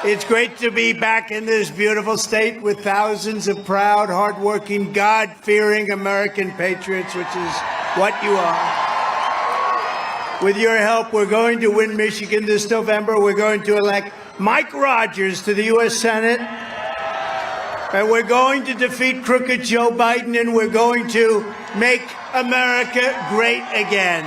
It's great to be back in this beautiful state with thousands of proud, hardworking, God-fearing American patriots, which is what you are. With your help, we're going to win Michigan this November. We're going to elect Mike Rogers to the U.S. Senate. And we're going to defeat crooked Joe Biden, and we're going to make America great again.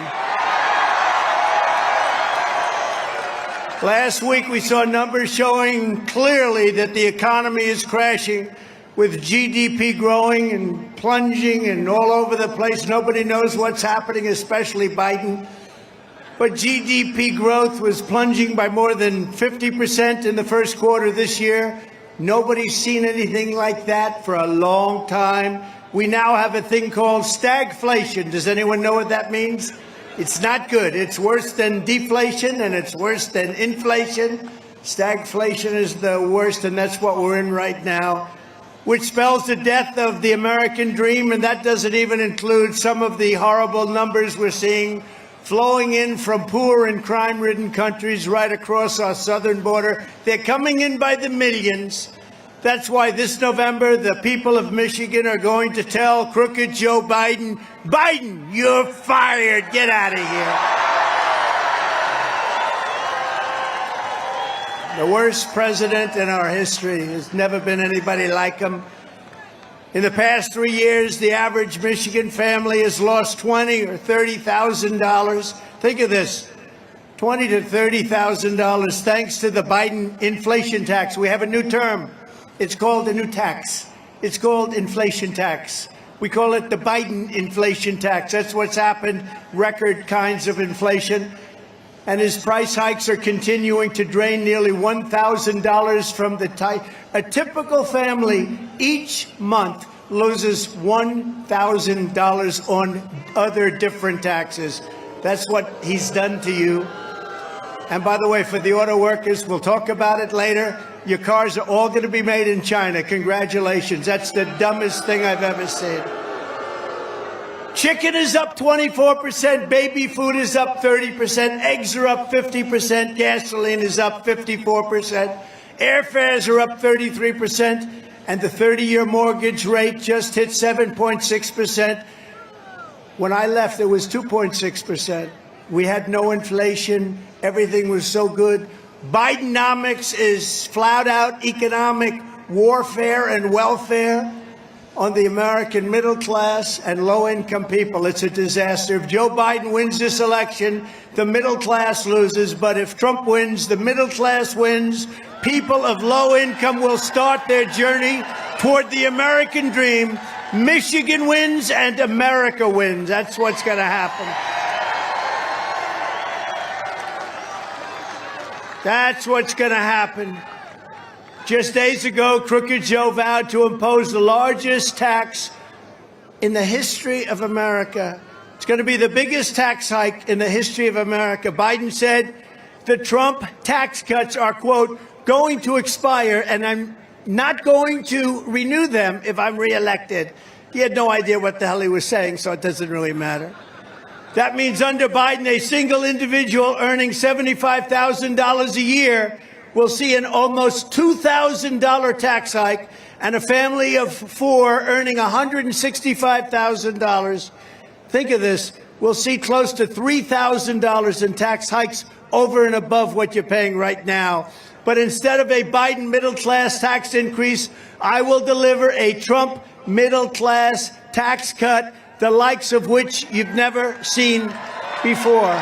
Last week, we saw numbers showing clearly that the economy is crashing, with GDP growing and plunging and all over the place. Nobody knows what's happening, especially Biden. But GDP growth was plunging by more than 50% in the first quarter this year. Nobody's seen anything like that for a long time. We now have a thing called stagflation. Does anyone know what that means? It's not good. It's worse than deflation, and it's worse than inflation. Stagflation is the worst, and that's what we're in right now, which spells the death of the American dream, and that doesn't even include some of the horrible numbers we're seeing flowing in from poor and crime-ridden countries right across our southern border. They're coming in by the millions. That's why this November, the people of Michigan are going to tell crooked Joe Biden, Biden, you're fired. Get out of here. The worst president in our history. There's never been anybody like him. In the past 3 years, the average Michigan family has lost $20,000 or $30,000. Think of this, $20,000 to $30,000 thanks to the Biden inflation tax. We have a new term. It's called a new tax. It's called inflation tax. We call it the Biden inflation tax. That's what's happened, record kinds of inflation. And his price hikes are continuing to drain nearly $1,000 from a typical family each month loses $1,000 on other different taxes. That's what he's done to you. And by the way, for the auto workers, we'll talk about it later. Your cars are all going to be made in China. Congratulations. That's the dumbest thing I've ever seen. Chicken is up 24%, baby food is up 30%, eggs are up 50%, gasoline is up 54%, airfares are up 33%, and the 30-year mortgage rate just hit 7.6%. When I left, it was 2.6%. We had no inflation. Everything was so good. Bidenomics is flat-out economic warfare and welfare on the American middle class and low-income people. It's a disaster. If Joe Biden wins this election, the middle class loses. But if Trump wins, the middle class wins. People of low income will start their journey toward the American dream. Michigan wins and America wins. That's what's going to happen. That's what's going to happen. Just days ago, Crooked Joe vowed to impose the largest tax in the history of America. It's going to be the biggest tax hike in the history of America. Biden said the Trump tax cuts are, quote, going to expire, and I'm not going to renew them if I'm reelected. He had no idea what the hell he was saying, so it doesn't really matter. That means under Biden, a single individual earning $75,000 a year will see an almost $2,000 tax hike, and a family of four earning $165,000, think of this, will see close to $3,000 in tax hikes over and above what you're paying right now. But instead of a Biden middle-class tax increase, I will deliver a Trump middle-class tax cut, the likes of which you've never seen before.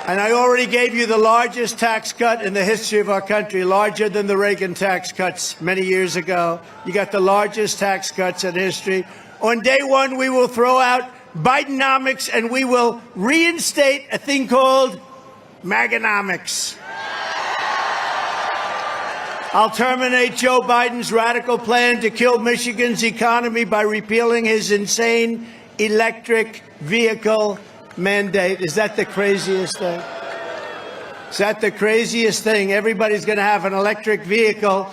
And I already gave you the largest tax cut in the history of our country, larger than the Reagan tax cuts many years ago. You got the largest tax cuts in history. On day one, we will throw out Bidenomics, and we will reinstate a thing called Maganomics. I'll terminate Joe Biden's radical plan to kill Michigan's economy by repealing his insane electric vehicle mandate. Is that the craziest thing? Is that the craziest thing? Everybody's going to have an electric vehicle.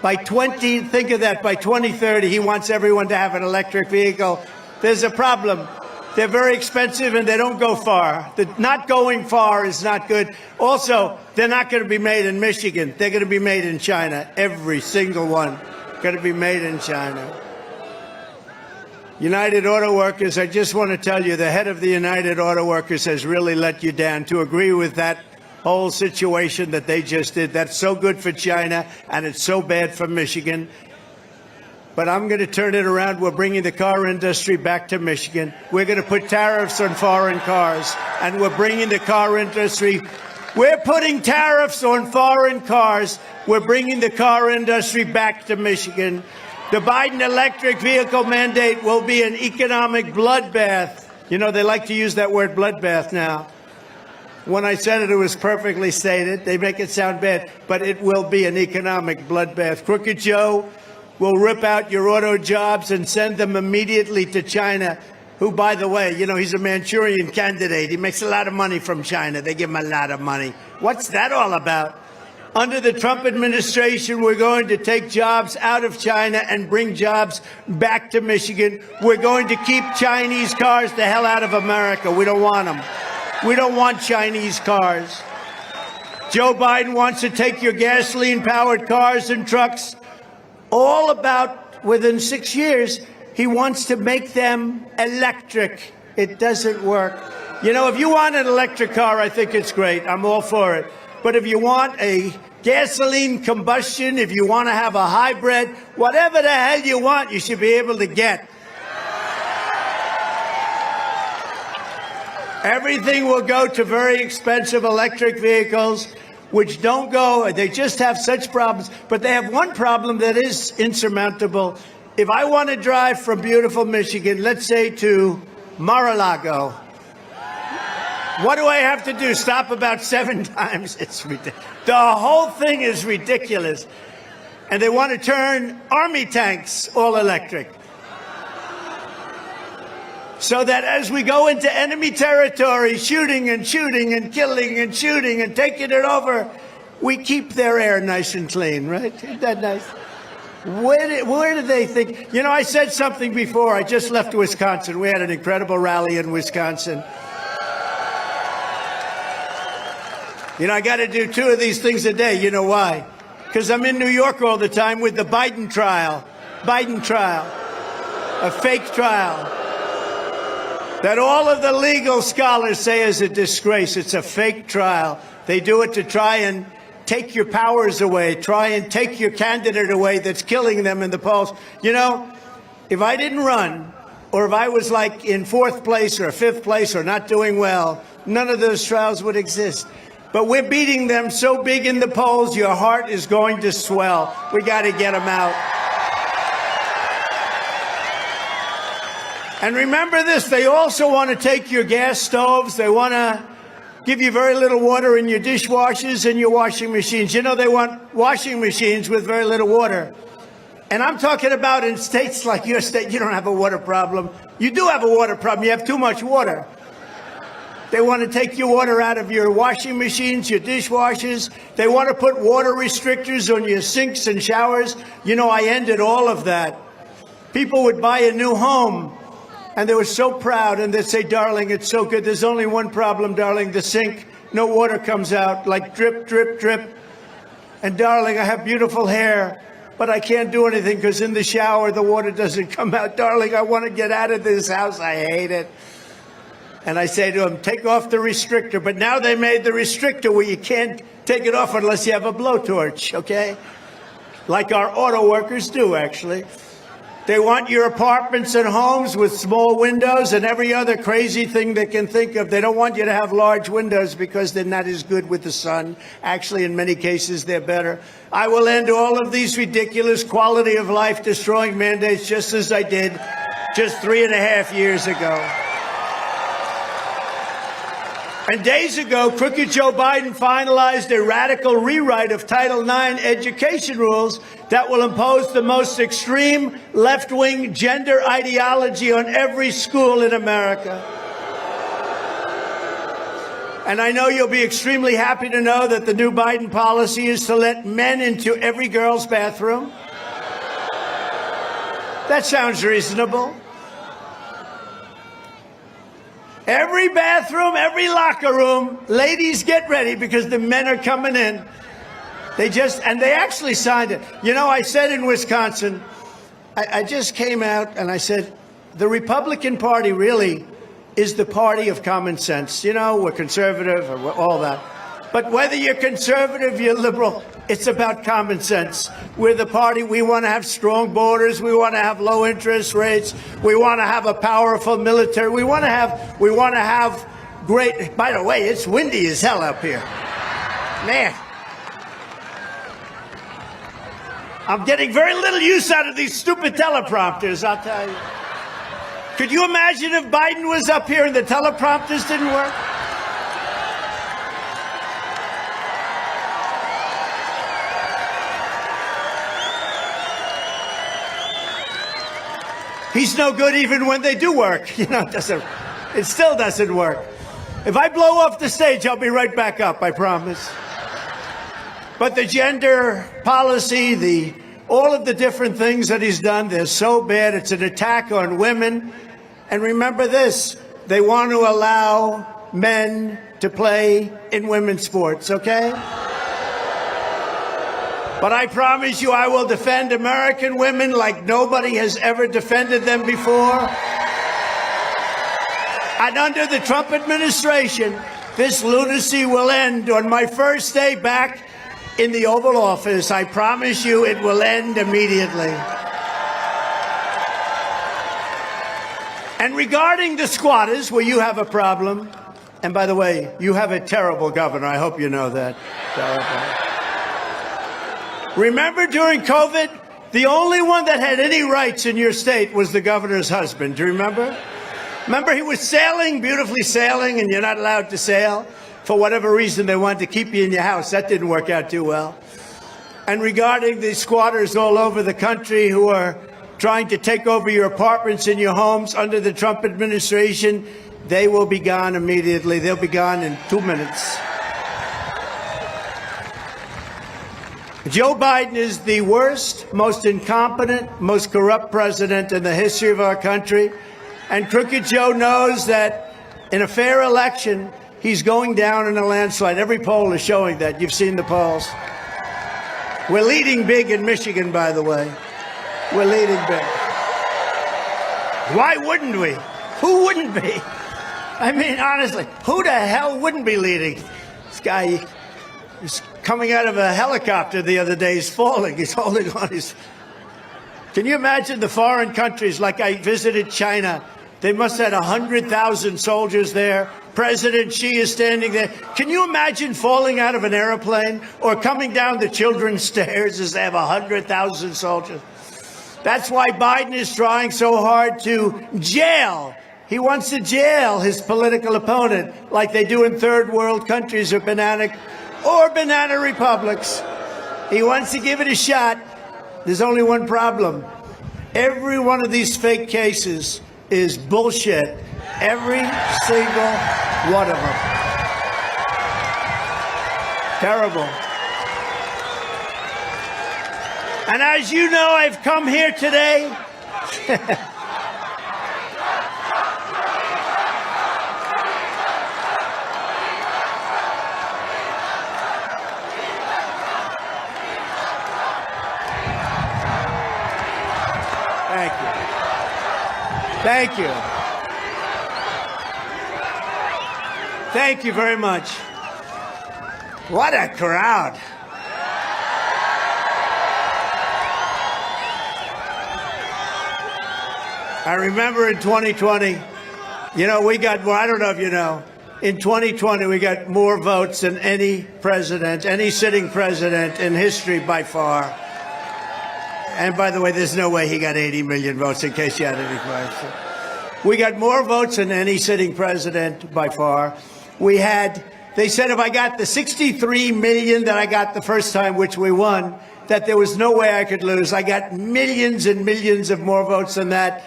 By 2030, he wants everyone to have an electric vehicle. There's a problem. They're very expensive and they don't go far. Not going far is not good. Also, they're not going to be made in Michigan. They're going to be made in China. Every single one going to be made in China. United Auto Workers, I just want to tell you, the head of the United Auto Workers has really let you down to agree with that whole situation that they just did. That's so good for China and it's so bad for Michigan. But I'm going to turn it around. We're bringing the car industry back to Michigan. We're going to put tariffs on foreign cars, and we're bringing the car industry. We're putting tariffs on foreign cars. We're bringing the car industry back to Michigan. The Biden electric vehicle mandate will be an economic bloodbath. You know, they like to use that word bloodbath now. When I said it, it was perfectly stated. They make it sound bad, but it will be an economic bloodbath. Crooked Joe will rip out your auto jobs and send them immediately to China, who, by the way, you know, he's a Manchurian candidate. He makes a lot of money from China. They give him a lot of money. What's that all about? Under the Trump administration, we're going to take jobs out of China and bring jobs back to Michigan. We're going to keep Chinese cars the hell out of America. We don't want them. We don't want Chinese cars. Joe Biden wants to take your gasoline-powered cars and trucks, all about within 6 years, he wants to make them electric. It doesn't work. You know, if you want an electric car, I think it's great. I'm all for it. But if you want a gasoline combustion, if you want to have a hybrid, whatever the hell you want, you should be able to get. Everything will go to very expensive electric vehicles, which don't go, they just have such problems. But they have one problem that is insurmountable. If I want to drive from beautiful Michigan, let's say to Mar-a-Lago, what do I have to do? Stop about 7 times? It's ridiculous. The whole thing is ridiculous. And they want to turn army tanks all electric, so that as we go into enemy territory, shooting and shooting and killing and shooting and taking it over, we keep their air nice and clean, right? Isn't that nice? Where do they think? You know, I said something before. I just left Wisconsin. We had an incredible rally in Wisconsin. You know, I got to do 2 of these things a day. You know why? Because I'm in New York all the time with the Biden trial. Biden trial. A fake trial that all of the legal scholars say is a disgrace. It's a fake trial. They do it to try and take your powers away, try and take your candidate away that's killing them in the polls. You know, if I didn't run, or if I was like in 4th place or 5th place or not doing well, none of those trials would exist. But we're beating them so big in the polls, your heart is going to swell. We got to get them out. And remember this, they also want to take your gas stoves. They want to give you very little water in your dishwashers and your washing machines. You know, they want washing machines with very little water. And I'm talking about in states like your state, you don't have a water problem. You do have a water problem. You have too much water. They want to take your water out of your washing machines, your dishwashers. They want to put water restrictors on your sinks and showers. You know, I ended all of that. People would buy a new home, and they were so proud, and they'd say, darling, it's so good. There's only one problem, darling, the sink. No water comes out, like drip, drip, drip. And darling, I have beautiful hair, but I can't do anything because in the shower, the water doesn't come out. Darling, I want to get out of this house. I hate it. And I say to them, take off the restrictor. But now they made the restrictor where you can't take it off unless you have a blowtorch, okay? Like our auto workers do, actually. They want your apartments and homes with small windows and every other crazy thing they can think of. They don't want you to have large windows because they're not as good with the sun. Actually, in many cases, they're better. I will end all of these ridiculous quality of life destroying mandates just as I did just 3.5 years ago. And days ago, crooked Joe Biden finalized a radical rewrite of Title IX education rules that will impose the most extreme left-wing gender ideology on every school in America. And I know you'll be extremely happy to know that the new Biden policy is to let men into every girl's bathroom. That sounds reasonable. Every bathroom, every locker room, ladies get ready because the men are coming in. And they actually signed it. You know, I said in Wisconsin, I just came out and I said, the Republican Party really is the party of common sense. You know, we're conservative, or all that. But whether you're conservative, you're liberal, it's about common sense. We're the party, we want to have strong borders, we want to have low interest rates, we want to have a powerful military, we want to have great, by the way, it's windy as hell up here. Man. I'm getting very little use out of these stupid teleprompters, I'll tell you. Could you imagine if Biden was up here and the teleprompters didn't work? He's no good even when they do work. You know, it still doesn't work. If I blow off the stage, I'll be right back up, I promise. But the gender policy, all of the different things that he's done, they're so bad. It's an attack on women. And remember this, they want to allow men to play in women's sports, okay? But I promise you I will defend American women like nobody has ever defended them before. And under the Trump administration, this lunacy will end. On my first day back in the Oval Office, I promise you it will end immediately. And regarding the squatters, where you have a problem, and by the way, you have a terrible governor. I hope you know that. Terrible. Remember during COVID, the only one that had any rights in your state was the governor's husband. Do you remember? Remember he was sailing, beautifully sailing, and you're not allowed to sail. For whatever reason, they wanted to keep you in your house. That didn't work out too well. And regarding the squatters all over the country who are trying to take over your apartments and your homes under the Trump administration, they will be gone immediately. They'll be gone in 2 minutes. Joe Biden is the worst, most incompetent, most corrupt president in the history of our country. And Crooked Joe knows that in a fair election, he's going down in a landslide. Every poll is showing that. You've seen the polls. We're leading big in Michigan, by the way. We're leading big. Why wouldn't we? Who wouldn't be? I mean, honestly, who the hell wouldn't be leading? This guy is coming out of a helicopter the other day. He's falling. He's holding on. Can you imagine the foreign countries? Like I visited China. They must have had 100,000 soldiers there. President Xi is standing there. Can you imagine falling out of an airplane or coming down the children's stairs as they have 100,000 soldiers? That's why Biden is trying so hard to jail. He wants to jail his political opponent like they do in third world countries or banana republics. He wants to give it a shot. There's only one problem. Every one of these fake cases is bullshit. Every single one of them. Terrible. And as you know, I've come here today. Thank you. Thank you. Thank you very much. What a crowd. I remember in 2020, you know, we got more, I don't know if you know, in 2020 we got more votes than any president, any sitting president in history by far. And by the way, there's no way he got 80 million votes, in case you had any question. We got more votes than any sitting president by far. They said if I got the 63 million that I got the first time, which we won, that there was no way I could lose. I got millions and millions of more votes than that.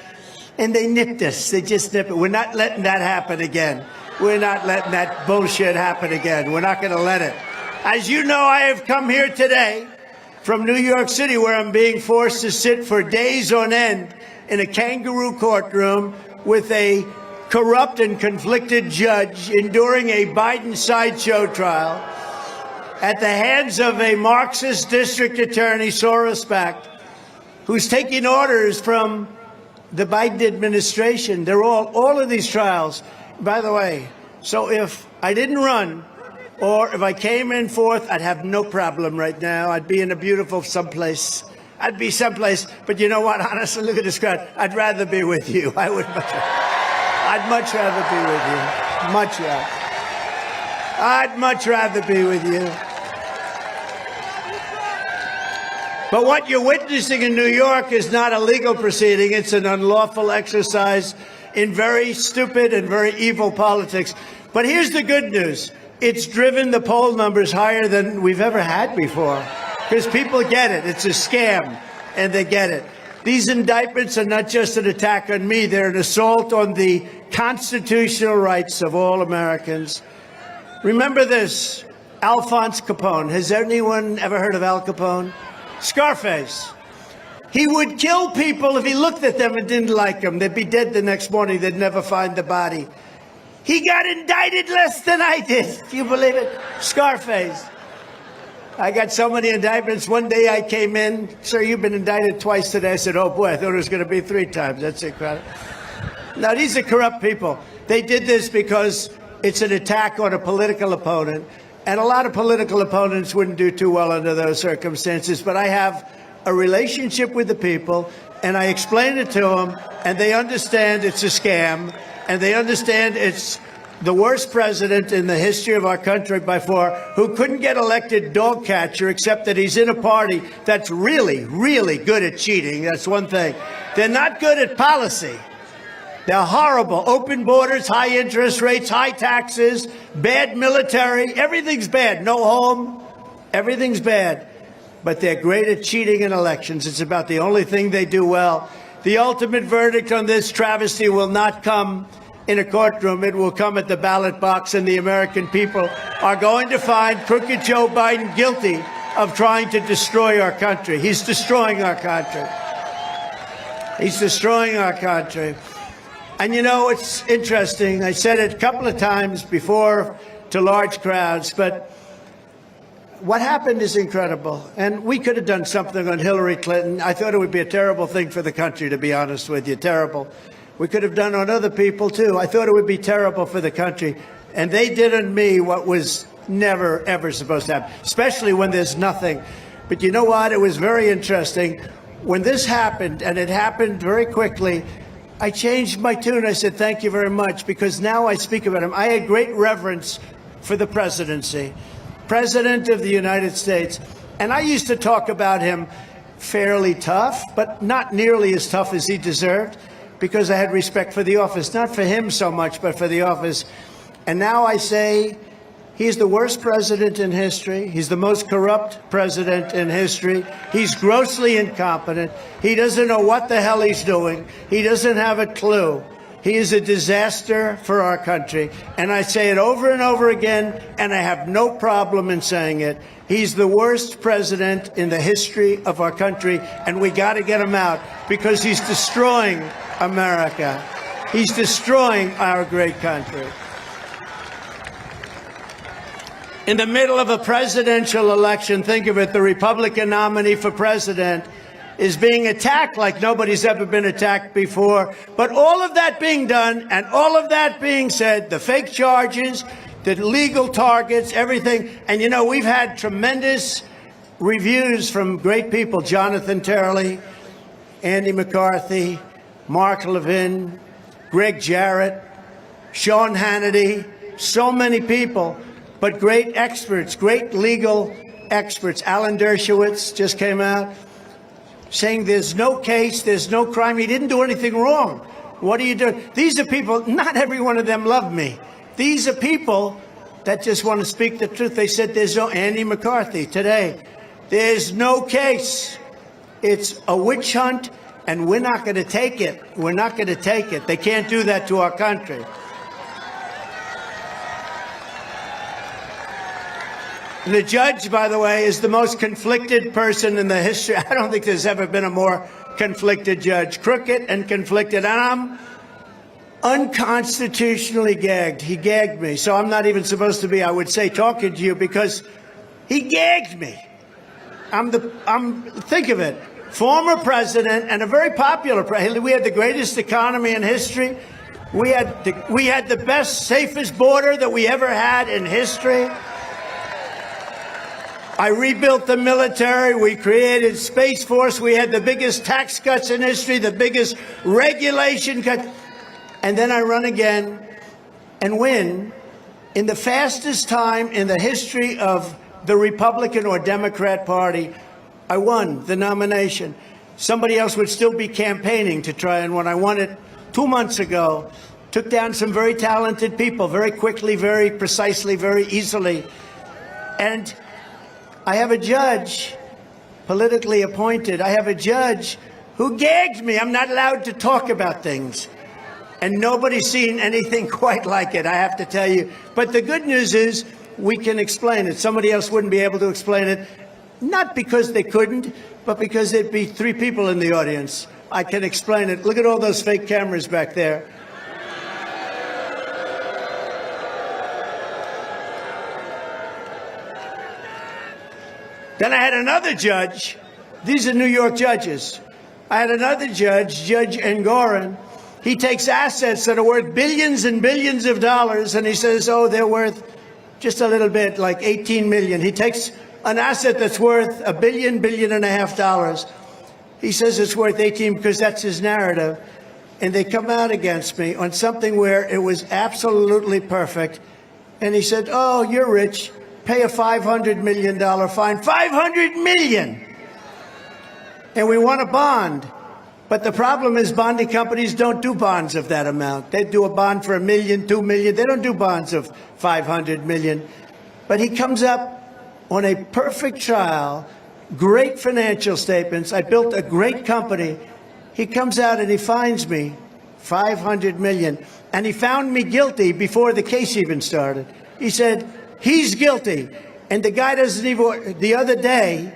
And they nipped us. They just nipped it. We're not letting that happen again. We're not letting that bullshit happen again. We're not going to let it. As you know, I have come here today from New York City, where I'm being forced to sit for days on end in a kangaroo courtroom with a corrupt and conflicted judge enduring a Biden sideshow trial at the hands of a Marxist district attorney, Soros backed, who's taking orders from the Biden administration. They're all of these trials. By the way, so if I didn't run, or if I came in fourth, I'd have no problem right now. I'd be in a beautiful someplace. I'd be someplace, but you know what? Honestly, look at this crowd. I'd rather be with you. I'd much rather be with you. Much rather. I'd much rather be with you. But what you're witnessing in New York is not a legal proceeding. It's an unlawful exercise in very stupid and very evil politics. But here's the good news. It's driven the poll numbers higher than we've ever had before. Because people get it. It's a scam, and they get it. These indictments are not just an attack on me. They're an assault on the constitutional rights of all Americans. Remember this, Alphonse Capone. Has anyone ever heard of Al Capone? Scarface. He would kill people if he looked at them and didn't like them. They'd be dead the next morning. They'd never find the body. He got indicted less than I did. Do you believe it? Scarface. I got so many indictments. One day I came in, sir, you've been indicted twice today. I said, oh boy, I thought it was going to be 3 times. That's incredible. Now, these are corrupt people. They did this because it's an attack on a political opponent. And a lot of political opponents wouldn't do too well under those circumstances. But I have a relationship with the people, and I explain it to them, and they understand it's a scam, and they understand it's the worst president in the history of our country by far, who couldn't get elected dog catcher, except that he's in a party that's really, really good at cheating. That's one thing. They're not good at policy. They're horrible. Open borders, high interest rates, high taxes, bad military. Everything's bad. No home. Everything's bad. But they're great at cheating in elections. It's about the only thing they do well. The ultimate verdict on this travesty will not come in a courtroom. It will come at the ballot box, and the American people are going to find crooked Joe Biden guilty of trying to destroy our country. He's destroying our country. He's destroying our country. And you know, it's interesting. I said it a couple of times before to large crowds, but what happened is incredible. And we could have done something on Hillary Clinton. I thought it would be a terrible thing for the country, to be honest with you. Terrible. We could have done on other people, too. I thought it would be terrible for the country. And they did on me what was never, ever supposed to happen, especially when there's nothing. But you know what? It was very interesting. When this happened, and it happened very quickly, I changed my tune. I said, thank you very much, because now I speak about him. I had great reverence for the presidency, President of the United States. And I used to talk about him fairly tough, but not nearly as tough as he deserved, because I had respect for the office, not for him so much, but for the office. And now I say he's the worst president in history. He's the most corrupt president in history. He's grossly incompetent. He doesn't know what the hell he's doing. He doesn't have a clue. He is a disaster for our country. And I say it over and over again, and I have no problem in saying it. He's the worst president in the history of our country, and we got to get him out, because he's destroying America. He's destroying our great country. In the middle of a presidential election, think of it, the Republican nominee for president is being attacked like nobody's ever been attacked before. But all of that being done and all of that being said, the fake charges, the legal targets, everything. And, you know, we've had tremendous reviews from great people, Jonathan Turley, Andy McCarthy, Mark Levin, Greg Jarrett, Sean Hannity, so many people, but great experts, great legal experts. Alan Dershowitz just came out saying there's no case, there's no crime. He didn't do anything wrong. What are you doing? These are people, not every one of them love me. These are people that just want to speak the truth. They said there's no, Andy McCarthy today, there's no case. It's a witch hunt, and we're not going to take it. We're not going to take it. They can't do that to our country. The judge, by the way, is the most conflicted person in the history. I don't think there's ever been a more conflicted judge. Crooked and conflicted. And I'm unconstitutionally gagged. He gagged me. So I'm not even supposed to be, I would say, talking to you because he gagged me. Think of it. Former president and a very popular president. We had the greatest economy in history. We had the best, safest border that we ever had in history. I rebuilt the military. We created Space Force. We had the biggest tax cuts in history, the biggest regulation cut. And then I run again and win in the fastest time in the history of the Republican or Democrat Party. I won the nomination. Somebody else would still be campaigning to try and win. I won it 2 months ago. Took down some very talented people very quickly, very precisely, very easily. And I have a judge, politically appointed. I have a judge who gagged me. I'm not allowed to talk about things. And nobody's seen anything quite like it, I have to tell you. But the good news is we can explain it. Somebody else wouldn't be able to explain it, not because they couldn't, but because there'd be 3 people in the audience. I can explain it. Look at all those fake cameras back there. Then I had another judge. These are New York judges. I had another judge, Judge Engoron. He takes assets that are worth billions and billions of dollars, and he says, oh, they're worth just a little bit, like 18 million. He takes an asset that's worth $1 billion, $1.5 billion. He says it's worth 18 because that's his narrative. And they come out against me on something where it was absolutely perfect. And he said, oh, you're rich. Pay a $500 million fine. $500 million! And we want a bond. But the problem is bonding companies don't do bonds of that amount. They do a bond for $1 million, $2 million. They don't do bonds of $500 million. But he comes up on a perfect trial, great financial statements. I built a great company. He comes out and he fines me $500 million. And he found me guilty before the case even started. He said, he's guilty. And the guy doesn't even, the other day,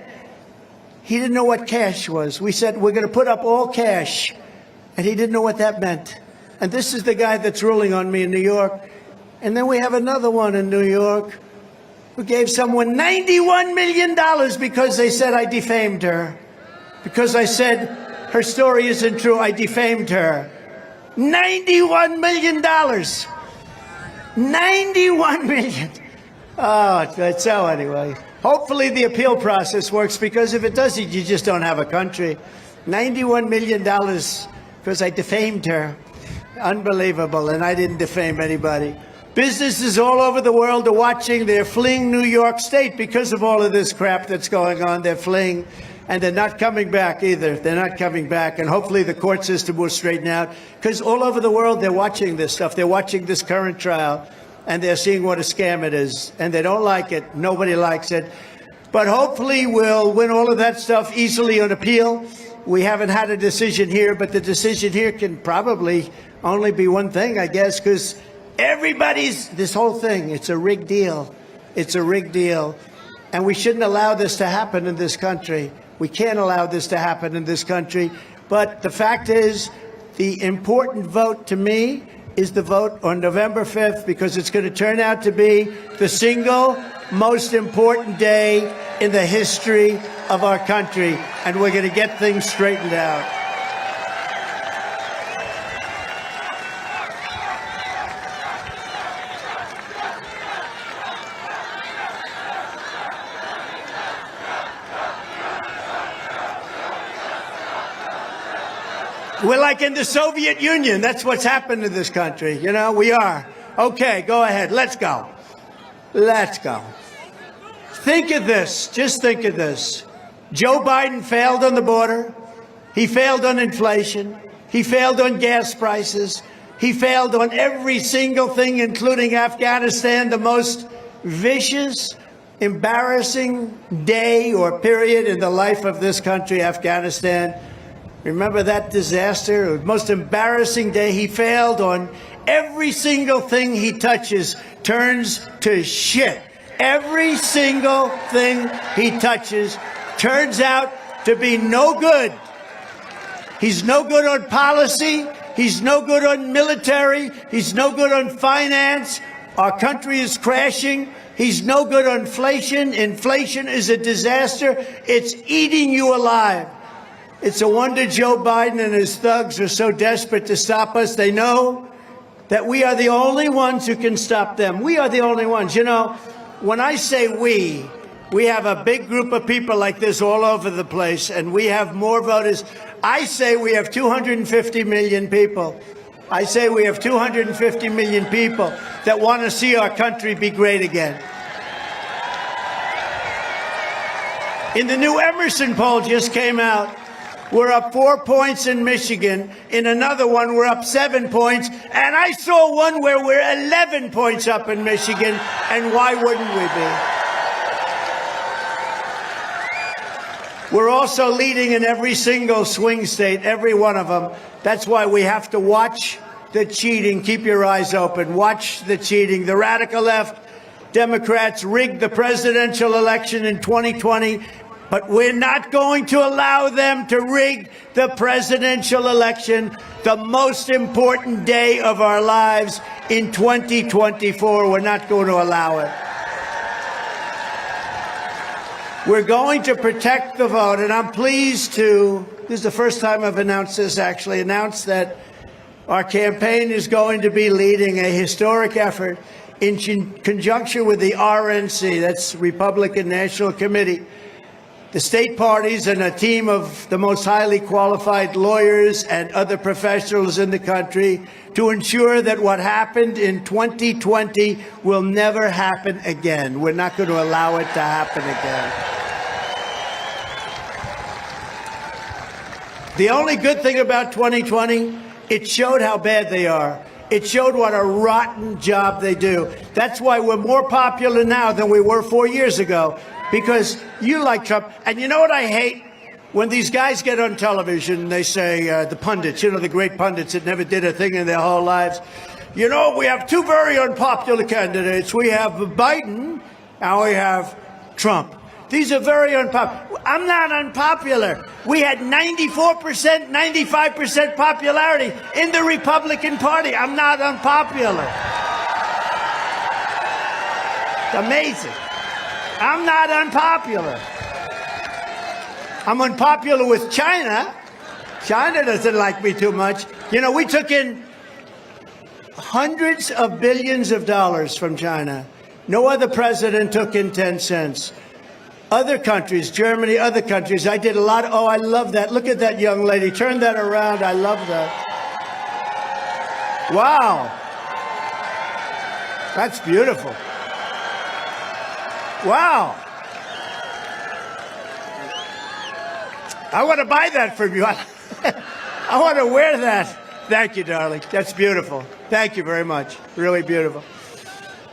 he didn't know what cash was. We said, we're going to put up all cash. And he didn't know what that meant. And this is the guy that's ruling on me in New York. And then we have another one in New York who gave someone $91 million because they said I defamed her. Because I said her story isn't true, I defamed her. $91 million. $91 million. Oh, so anyway. Hopefully the appeal process works, because if it doesn't, you just don't have a country. $91 million because I defamed her. Unbelievable. And I didn't defame anybody. Businesses all over the world are watching. They're fleeing New York State because of all of this crap that's going on. They're fleeing. And they're not coming back either. They're not coming back. And hopefully the court system will straighten out. Because all over the world, they're watching this stuff. They're watching this current trial. And they're seeing what a scam it is. And they don't like it. Nobody likes it. But hopefully we'll win all of that stuff easily on appeal. We haven't had a decision here, but the decision here can probably only be one thing, I guess, because this whole thing, it's a rigged deal. It's a rigged deal. And we shouldn't allow this to happen in this country. We can't allow this to happen in this country. But the fact is, the important vote to me is the vote on November 5th, because it's going to turn out to be the single most important day in the history of our country, and we're going to get things straightened out. We're like in the Soviet Union. That's what's happened to this country. You know, we are. Okay, go ahead. Let's go. Let's go. Think of this. Just think of this. Joe Biden failed on the border. He failed on inflation. He failed on gas prices. He failed on every single thing, including Afghanistan, the most vicious, embarrassing day or period in the life of this country, Afghanistan. Remember that disaster? The most embarrassing day. He failed on every single thing he touches turns to shit. Every single thing he touches turns out to be no good. He's no good on policy. He's no good on military. He's no good on finance. Our country is crashing. He's no good on inflation. Inflation is a disaster. It's eating you alive. It's a wonder Joe Biden and his thugs are so desperate to stop us. They know that we are the only ones who can stop them. We are the only ones. You know, when I say we have a big group of people like this all over the place, and we have more voters. I say we have 250 million people. I say we have 250 million people that want to see our country be great again. In the new Emerson poll just came out, we're up 4 points in Michigan. In another one, we're up 7 points. And I saw one where we're 11 points up in Michigan. And why wouldn't we be? We're also leading in every single swing state, every one of them. That's why we have to watch the cheating. Keep your eyes open. Watch the cheating. The radical left, Democrats rigged the presidential election in 2020. But we're not going to allow them to rig the presidential election, the most important day of our lives in 2024. We're not going to allow it. We're going to protect the vote, and I'm pleased to, this is the first time I've announced this, actually, announced that our campaign is going to be leading a historic effort in conjunction with the RNC, that's Republican National Committee, the state parties, and a team of the most highly qualified lawyers and other professionals in the country to ensure that what happened in 2020 will never happen again. We're not going to allow it to happen again. The only good thing about 2020, it showed how bad they are. It showed what a rotten job they do. That's why we're more popular now than we were 4 years ago. Because you like Trump. And you know what I hate? When these guys get on television, they say, the pundits, you know, the great pundits that never did a thing in their whole lives. You know, we have two very unpopular candidates. We have Biden and we have Trump. These are very unpopular. I'm not unpopular. We had 94%, 95% popularity in the Republican Party. I'm not unpopular. It's amazing. I'm not unpopular. I'm unpopular with China. China doesn't like me too much. You know, we took in hundreds of billions of dollars from China. No other president took in 10 cents. Other countries, Germany, other countries, I did a lot. Oh, I love that. Look at that young lady. Turn that around. I love that. Wow. That's beautiful. Wow. I want to buy that from you. I want to wear that. Thank you, darling. That's beautiful. Thank you very much. Really beautiful.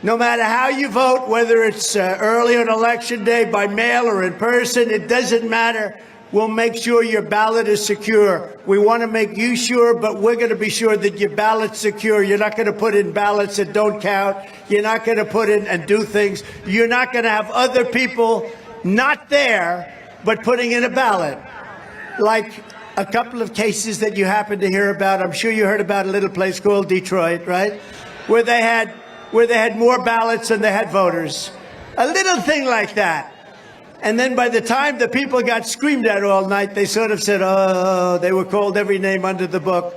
No matter how you vote, whether it's early on election day, by mail or in person, it doesn't matter. We'll make sure your ballot is secure. We want to make you sure, but we're going to be sure that your ballot's secure. You're not going to put in ballots that don't count. You're not going to put in and do things. You're not going to have other people not there, but putting in a ballot. Like a couple of cases that you happen to hear about. I'm sure you heard about a little place called Detroit, right? Where they had more ballots than they had voters. A little thing like that. And then by the time the people got screamed at all night, they sort of said, oh, they were called every name under the book.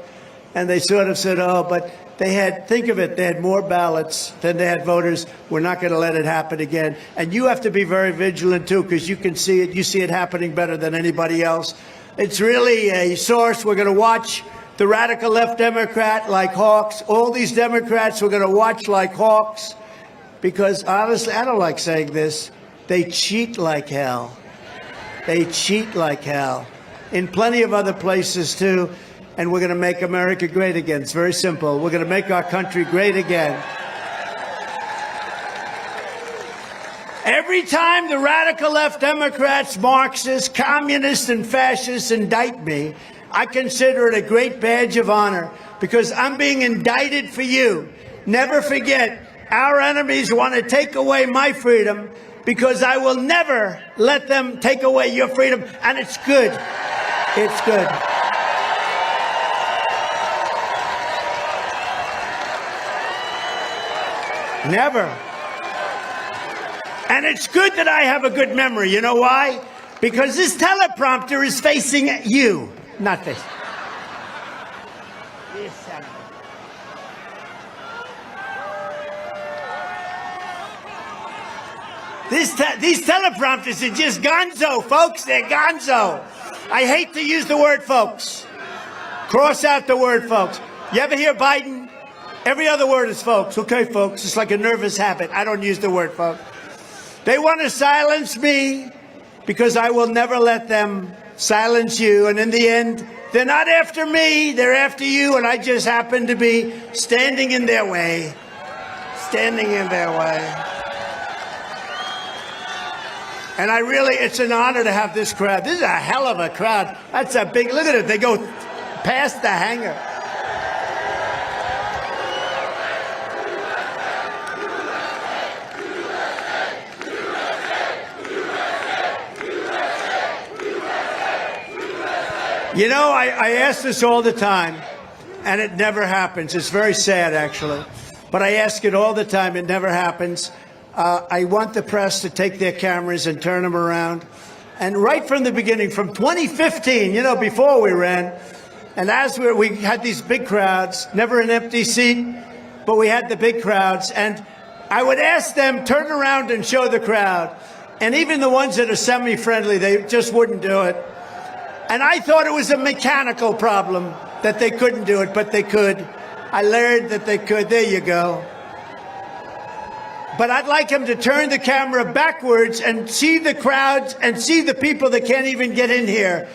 And they sort of said, oh, but they had, think of it, they had more ballots than they had voters. We're not going to let it happen again. And you have to be very vigilant, too, because you can see it. You see it happening better than anybody else. It's really a source. We're going to watch the radical left Democrat like hawks. All these Democrats we're going to watch like hawks. Because, honestly, I don't like saying this. They cheat like hell. They cheat like hell. In plenty of other places, too. And we're going to make America great again. It's very simple. We're going to make our country great again. Every time the radical left Democrats, Marxists, communists, and fascists indict me, I consider it a great badge of honor because I'm being indicted for you. Never forget, our enemies want to take away my freedom because I will never let them take away your freedom, and it's good. It's good. Never. And it's good that I have a good memory. You know why? Because this teleprompter is facing you, not this. These teleprompters are just gonzo, folks. They're gonzo. I hate to use the word folks. Cross out the word folks. You ever hear Biden? Every other word is folks. Okay, folks. It's like a nervous habit. I don't use the word folks. They want to silence me because I will never let them silence you. And in the end, they're not after me. They're after you. And I just happen to be standing in their way. Standing in their way. And I really, it's an honor to have this crowd. This is a hell of a crowd. That's a big, look at it. They go past the hangar. You know, I ask this all the time, and it never happens. It's very sad, actually. But I ask it all the time. It never happens. I want the press to take their cameras and turn them around. And right from the beginning, from 2015, you know, before we ran, and as we had these big crowds, never an empty seat, but we had the big crowds. And I would ask them, turn around and show the crowd. And even the ones that are semi-friendly, they just wouldn't do it. And I thought it was a mechanical problem that they couldn't do it, but they could. I learned that they could. There you go. But I'd like them to turn the camera backwards and see the crowds and see the people that can't even get in here.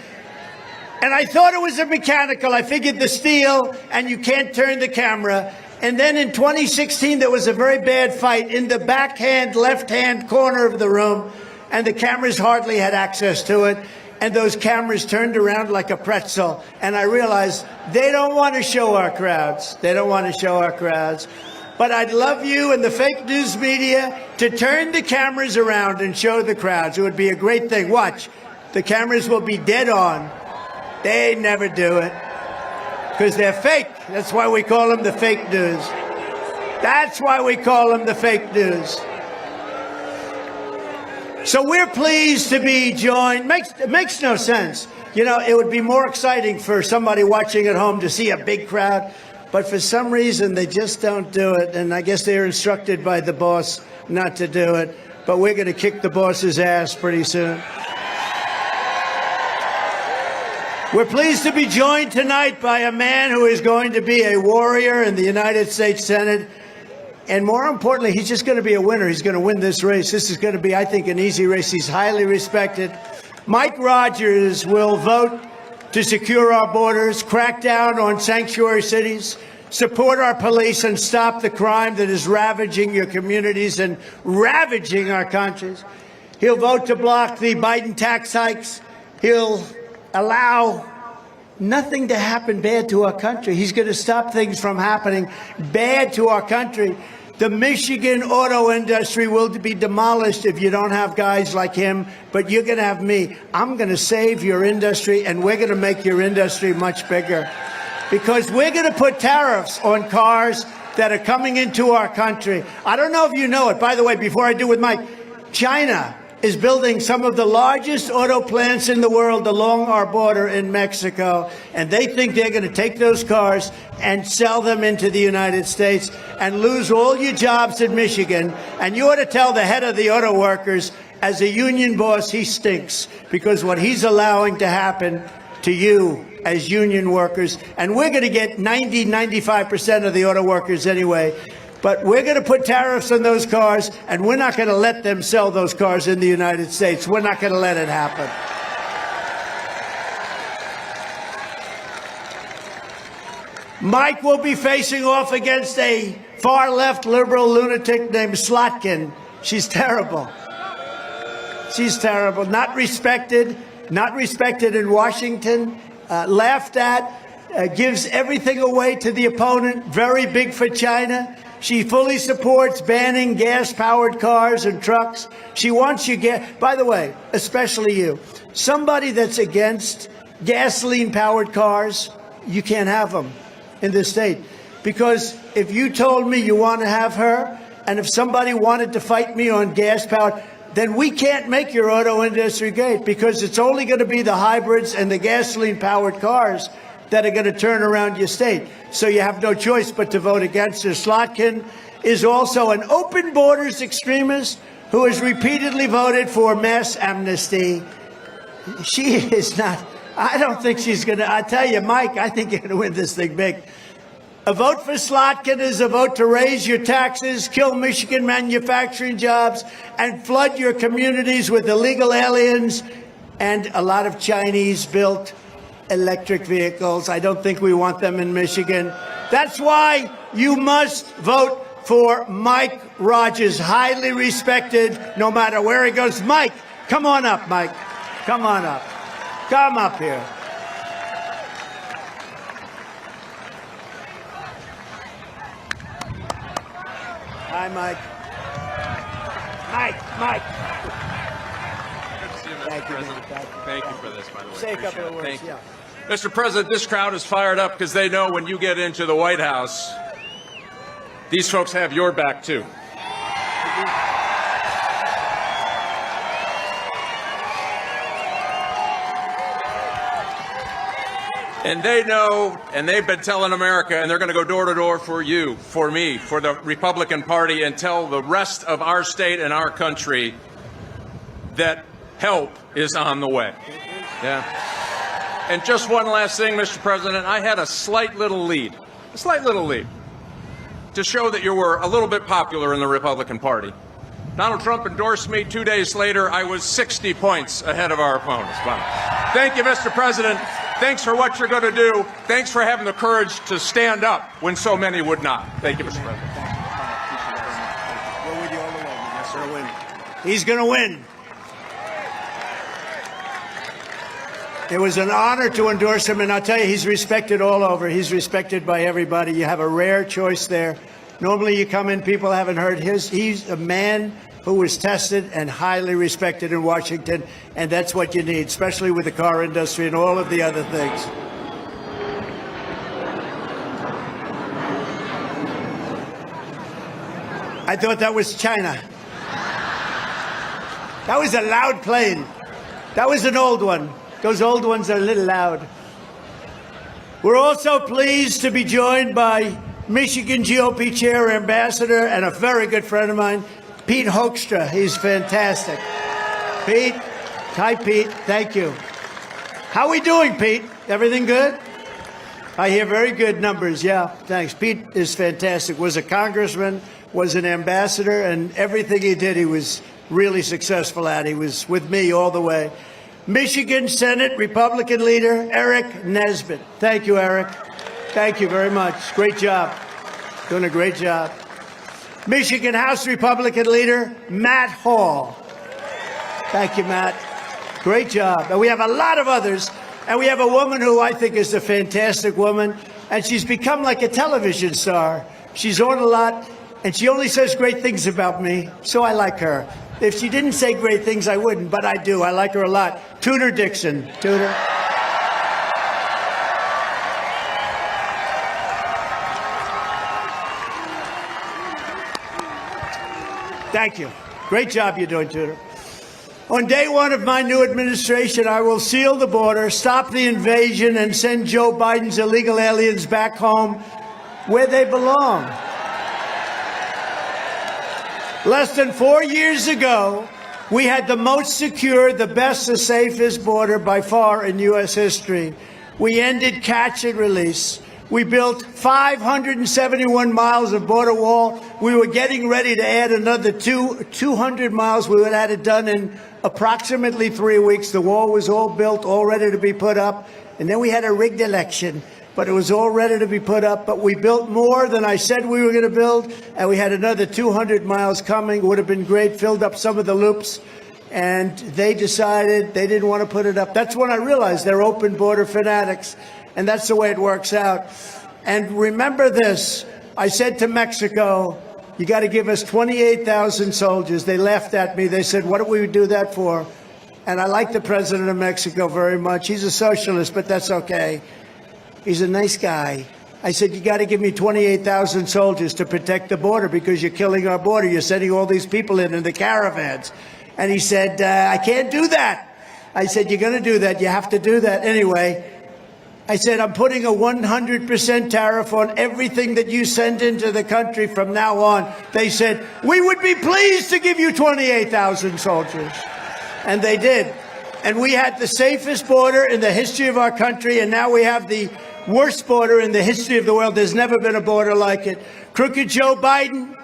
And I thought it was a mechanical. I figured the steel and you can't turn the camera. And then in 2016, there was a very bad fight in the backhand, left-hand corner of the room, and the cameras hardly had access to it. And those cameras turned around like a pretzel. And I realized they don't want to show our crowds. They don't want to show our crowds. But I'd love you and the fake news media to turn the cameras around and show the crowds. It would be a great thing. Watch. The cameras will be dead on. They never do it. Because they're fake. That's why we call them the fake news. That's why we call them the fake news. So we're pleased to be joined. It makes no sense. You know, it would be more exciting for somebody watching at home to see a big crowd. But for some reason, they just don't do it. And I guess they're instructed by the boss not to do it. But we're going to kick the boss's ass pretty soon. We're pleased to be joined tonight by a man who is going to be a warrior in the United States Senate. And more importantly, he's just going to be a winner. He's going to win this race. This is going to be, I think, an easy race. He's highly respected. Mike Rogers will vote to secure our borders, crack down on sanctuary cities, support our police, and stop the crime that is ravaging your communities and ravaging our countries. He'll vote to block the Biden tax hikes. He'll allow nothing to happen bad to our country. He's going to stop things from happening bad to our country. The Michigan auto industry will be demolished if you don't have guys like him, but you're going to have me. I'm going to save your industry, and we're going to make your industry much bigger. Because we're going to put tariffs on cars that are coming into our country. I don't know if you know it. By the way, before I do with Mike, China is building some of the largest auto plants in the world along our border in Mexico, and they think they're going to take those cars and sell them into the United States and lose all your jobs in Michigan. And you ought to tell the head of the auto workers, as a union boss, he stinks, because what he's allowing to happen to you as union workers, and we're going to get 95% of the auto workers anyway. But we're going to put tariffs on those cars, and we're not going to let them sell those cars in the United States. We're not going to let it happen. Mike will be facing off against a far-left liberal lunatic named Slotkin. She's terrible. She's terrible. Not respected in Washington, laughed at, gives everything away to the opponent, very big for China. She fully supports banning gas-powered cars and trucks. She wants you by the way, especially you, somebody that's against gasoline-powered cars, you can't have them in this state. Because if you told me you want to have her, And if somebody wanted to fight me on gas powered, then we can't make your auto industry great, because it's only going to be the hybrids and the gasoline powered cars that are going to turn around your state. So you have no choice but to vote against her. Slotkin is also an open borders extremist who has repeatedly voted for mass amnesty. She is not, I don't think she's going to, I tell you, Mike, I think you're going to win this thing big. A vote for Slotkin is a vote to raise your taxes, kill Michigan manufacturing jobs, and flood your communities with illegal aliens and a lot of Chinese-built electric vehicles. I don't think we want them in Michigan. That's why you must vote for Mike Rogers, highly respected, no matter where he goes. Mike, come on up, Mike. Come on up. Come up here. Hi, Mike. Mike. Good to see you, Mr. Thank you, President. man. Thank you for this, by the way. Say a couple Appreciate of it. words. Thank you. Yeah. Mr. President, this crowd is fired up because they know when you get into the White House, these folks have your back, too. And they know, and they've been telling America, and they're going to go door to door for you, for me, for the Republican Party, and tell the rest of our state and our country that help is on the way. Yeah. And just one last thing, Mr. President, I had a slight little lead to show that you were a little bit popular in the Republican Party. Donald Trump endorsed me. 2 days later, I was 60 points ahead of our opponents. Wow. Thank you, Mr. President. Thanks for what you're going to do. Thanks for having the courage to stand up when so many would not. Thank you, Mr. President. We're with you all the way. Yes, sir. He's going to win. It was an honor to endorse him, and I'll tell you, he's respected all over. He's respected by everybody. You have a rare choice there. Normally you come in, people haven't heard his. He's a man who was tested and highly respected in Washington, and that's what you need, especially with the car industry and all of the other things. I thought that was China. That was a loud plane. That was an old one. Those old ones are a little loud. We're also pleased to be joined by Michigan GOP Chair, Ambassador, and a very good friend of mine, Pete Hoekstra. He's fantastic. Pete. Hi, Pete. Thank you. How we doing, Pete? Everything good? I hear very good numbers. Yeah, thanks. Pete is fantastic. Was a congressman, was an ambassador, and everything he did, he was really successful at. He was with me all the way. Michigan Senate Republican leader, Eric Nesbitt. Thank you, Eric. Thank you very much. Great job. Doing a great job. Michigan House Republican leader, Matt Hall. Thank you, Matt. Great job. And we have a lot of others. And we have a woman who I think is a fantastic woman. And she's become like a television star. She's on a lot. And she only says great things about me. So I like her. If she didn't say great things, I wouldn't. But I do. I like her a lot. Tudor Dixon. Tudor. Thank you. Great job you're doing, Tudor. On day one of my new administration, I will seal the border, stop the invasion, and send Joe Biden's illegal aliens back home where they belong. Less than 4 years ago, we had the most secure, the best, the safest border by far in U.S. history. We ended catch and release. We built 571 miles of border wall. We were getting ready to add another 200 miles. We would have had it done in approximately 3 weeks. The wall was all built, all ready to be put up. And then we had a rigged election, but it was all ready to be put up. But we built more than I said we were going to build, and we had another 200 miles coming. Would have been great, filled up some of the loops. And they decided they didn't want to put it up. That's when I realized they're open border fanatics. And that's the way it works out. And remember this, I said to Mexico, you got to give us 28,000 soldiers. They laughed at me. They said, what do we do that for? And I like the president of Mexico very much. He's a socialist, but that's okay. He's a nice guy. I said, you got to give me 28,000 soldiers to protect the border because you're killing our border. You're sending all these people in the caravans. And he said, I can't do that. I said, you're going to do that. You have to do that. Anyway, I said, I'm putting a 100% tariff on everything that you send into the country from now on. They said, we would be pleased to give you 28,000 soldiers. And they did. And we had the safest border in the history of our country, and now we have the worst border in the history of the world. There's never been a border like it. Crooked Joe Biden,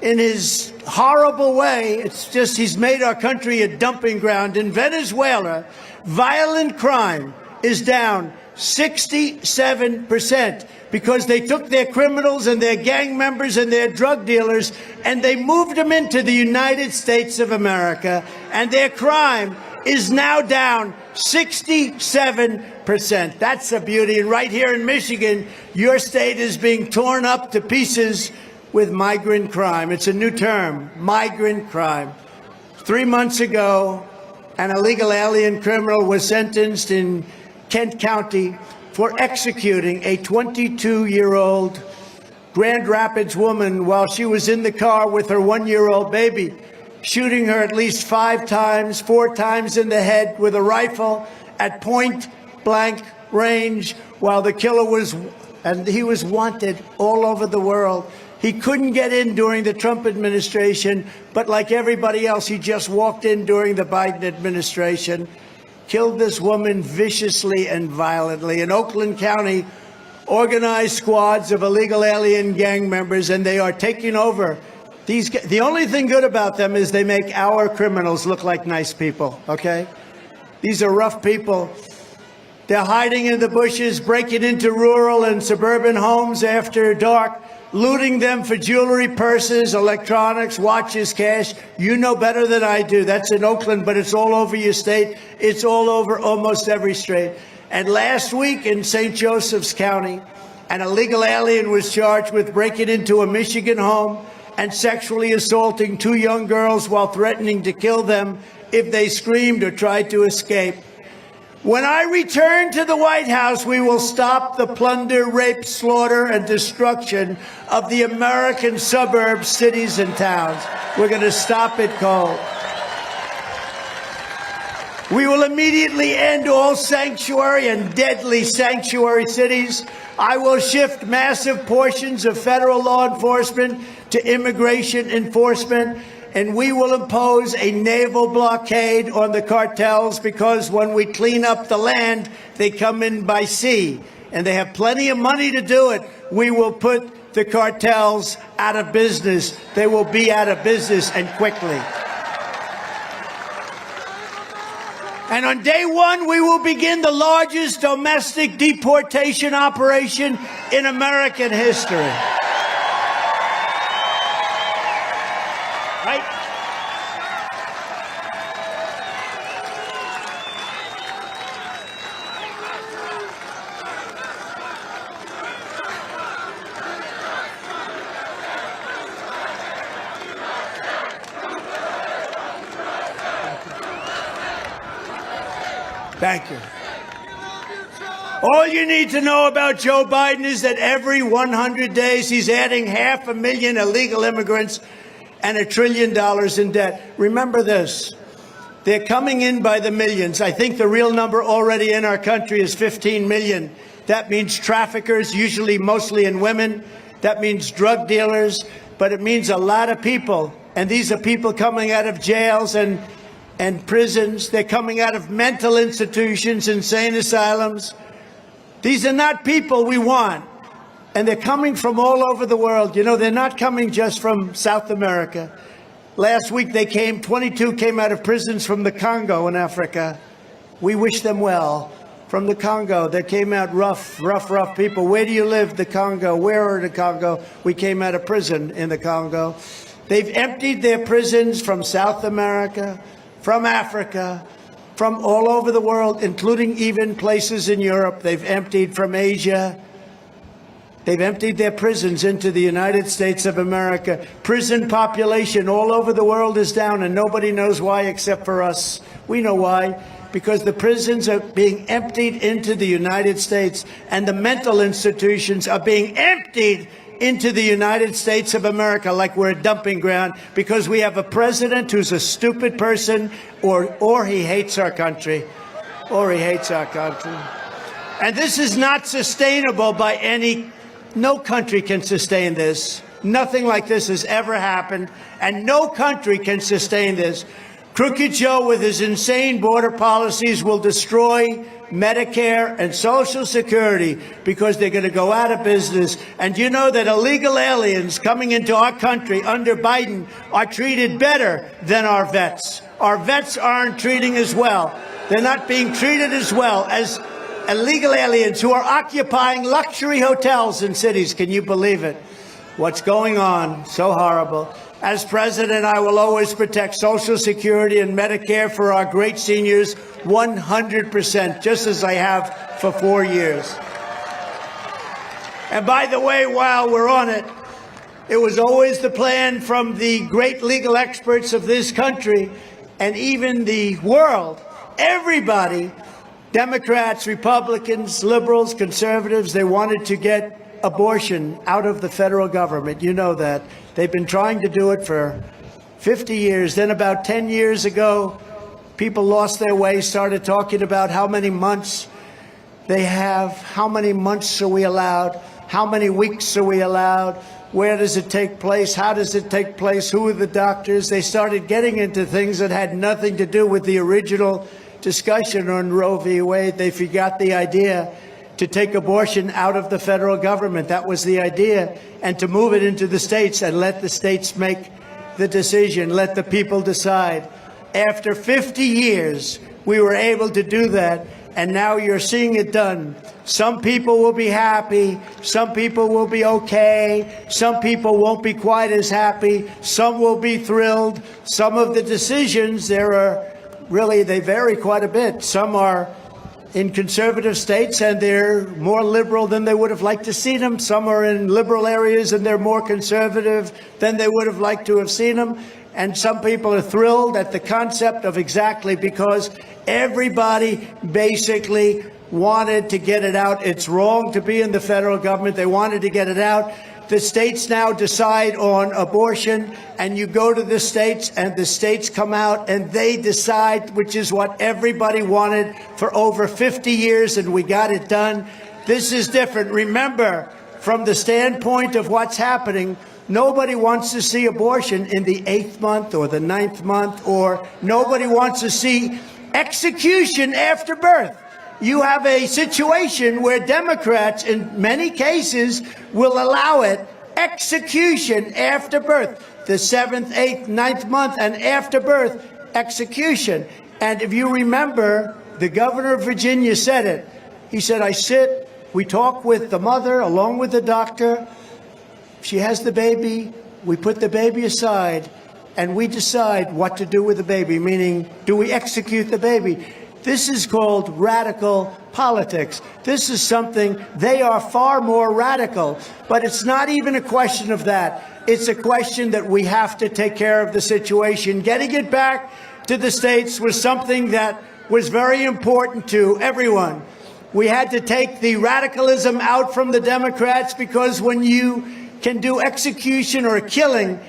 in his horrible way, it's just he's made our country a dumping ground. In Venezuela, violent crime is down 67% because they took their criminals and their gang members and their drug dealers and they moved them into the United States of America, and their crime is now down 67%. That's a beauty. And right here in Michigan, your state is being torn up to pieces with migrant crime. It's a new term, migrant crime. 3 months ago, an illegal alien criminal was sentenced in Kent County for executing a 22-year-old Grand Rapids woman while she was in the car with her 1-year-old baby, shooting her at least 4 times in the head with a rifle at point-blank range while the killer was wanted all over the world. He couldn't get in during the Trump administration, but like everybody else, he just walked in during the Biden administration, killed this woman viciously and violently. In Oakland County, organized squads of illegal alien gang members, and they are taking over. The only thing good about them is they make our criminals look like nice people, okay? These are rough people. They're hiding in the bushes, breaking into rural and suburban homes after dark, looting them for jewelry, purses, electronics, watches, cash. You know better than I do. That's in Oakland, but it's all over your state. It's all over almost every state. And last week in St. Joseph's County, an illegal alien was charged with breaking into a Michigan home and sexually assaulting 2 young girls while threatening to kill them if they screamed or tried to escape. When I return to the White House, we will stop the plunder, rape, slaughter, and destruction of the American suburbs, cities, and towns. We're going to stop it cold. We will immediately end all sanctuary and deadly sanctuary cities. I will shift massive portions of federal law enforcement to immigration enforcement. And we will impose a naval blockade on the cartels because when we clean up the land, they come in by sea. And they have plenty of money to do it. We will put the cartels out of business. They will be out of business, and quickly. And on day one, we will begin the largest domestic deportation operation in American history. Right? Thank you. All you need to know about Joe Biden is that every 100 days he's adding 500,000 illegal immigrants and $1 trillion in debt. Remember this. They're coming in by the millions. I think the real number already in our country is 15 million. That means traffickers, usually mostly in women. That means drug dealers. But it means a lot of people. And these are people coming out of jails and prisons. They're coming out of mental institutions, insane asylums. These are not people we want. And they're coming from all over the world. You know, they're not coming just from South America. Last week they came, 22 came out of prisons from the Congo in Africa. We wish them well. From the Congo, they came out rough people. Where do you live? The Congo. Where are the Congo? We came out of prison in the Congo. They've emptied their prisons from South America, from Africa, from all over the world, including even places in Europe. They've emptied from Asia. They've emptied their prisons into the United States of America. Prison population all over the world is down, and nobody knows why except for us. We know why. because the prisons are being emptied into the United States and the mental institutions are being emptied into the United States of America like we're a dumping ground because we have a president who's a stupid person or he hates our country. Or he hates our country. And this is not sustainable by no country can sustain this. Nothing like this has ever happened, and no country can sustain this. Crooked Joe with his insane border policies will destroy Medicare and Social Security because they're going to go out of business. And you know that illegal aliens coming into our country under Biden are treated better than our vets. Our vets aren't treating as well. They're not being treated as well as illegal aliens who are occupying luxury hotels in cities. Can you believe it? What's going on? So horrible. As president, I will always protect Social Security and Medicare for our great seniors 100%, just as I have for 4 years. And by the way, while we're on it, it was always the plan from the great legal experts of this country and even the world, everybody, Democrats, Republicans, liberals, conservatives, they wanted to get abortion out of the federal government. You know that. They've been trying to do it for 50 years. Then about 10 years ago, people lost their way, started talking about how many months they have, how many months are we allowed, how many weeks are we allowed, where does it take place, how does it take place, who are the doctors. They started getting into things that had nothing to do with the original discussion on Roe v. Wade. They forgot the idea to take abortion out of the federal government. That was the idea, and to move it into the states and let the states make the decision, let the people decide. After 50 years, we were able to do that, and now you're seeing it done. Some people will be happy, some people will be okay, some people won't be quite as happy, some will be thrilled. Some of the decisions, they vary quite a bit. Some are in conservative states and they're more liberal than they would have liked to see them. Some are in liberal areas and they're more conservative than they would have liked to have seen them. And some people are thrilled at the concept of exactly because everybody basically wanted to get it out. It's wrong to be in the federal government. They wanted to get it out. The states now decide on abortion, and you go to the states, and the states come out, and they decide, which is what everybody wanted for over 50 years, and we got it done. This is different. Remember, from the standpoint of what's happening, nobody wants to see abortion in the 8th month or the 9th month, or nobody wants to see execution after birth. You have a situation where Democrats, in many cases, will allow it, execution after birth, the 7th, 8th, 9th month, and after birth, execution. And if you remember, the governor of Virginia said it. He said, we talk with the mother along with the doctor. She has the baby. We put the baby aside, and we decide what to do with the baby, meaning, do we execute the baby? This is called radical politics. This is something, they are far more radical. But it's not even a question of that. It's a question that we have to take care of the situation. Getting it back to the states was something that was very important to everyone. We had to take the radicalism out from the Democrats because when you can do execution or killing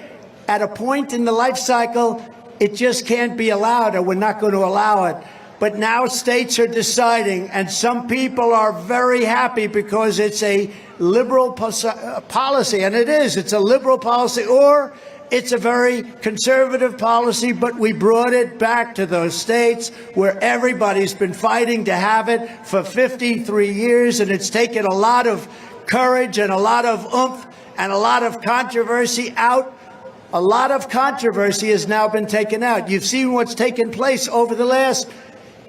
at a point in the life cycle, it just can't be allowed, or we're not going to allow it. But now states are deciding, and some people are very happy because it's a liberal policy, and it is. It's a liberal policy, or it's a very conservative policy, but we brought it back to those states where everybody's been fighting to have it for 53 years, and it's taken a lot of courage and a lot of oomph and a lot of controversy out. A lot of controversy has now been taken out. You've seen what's taken place over the last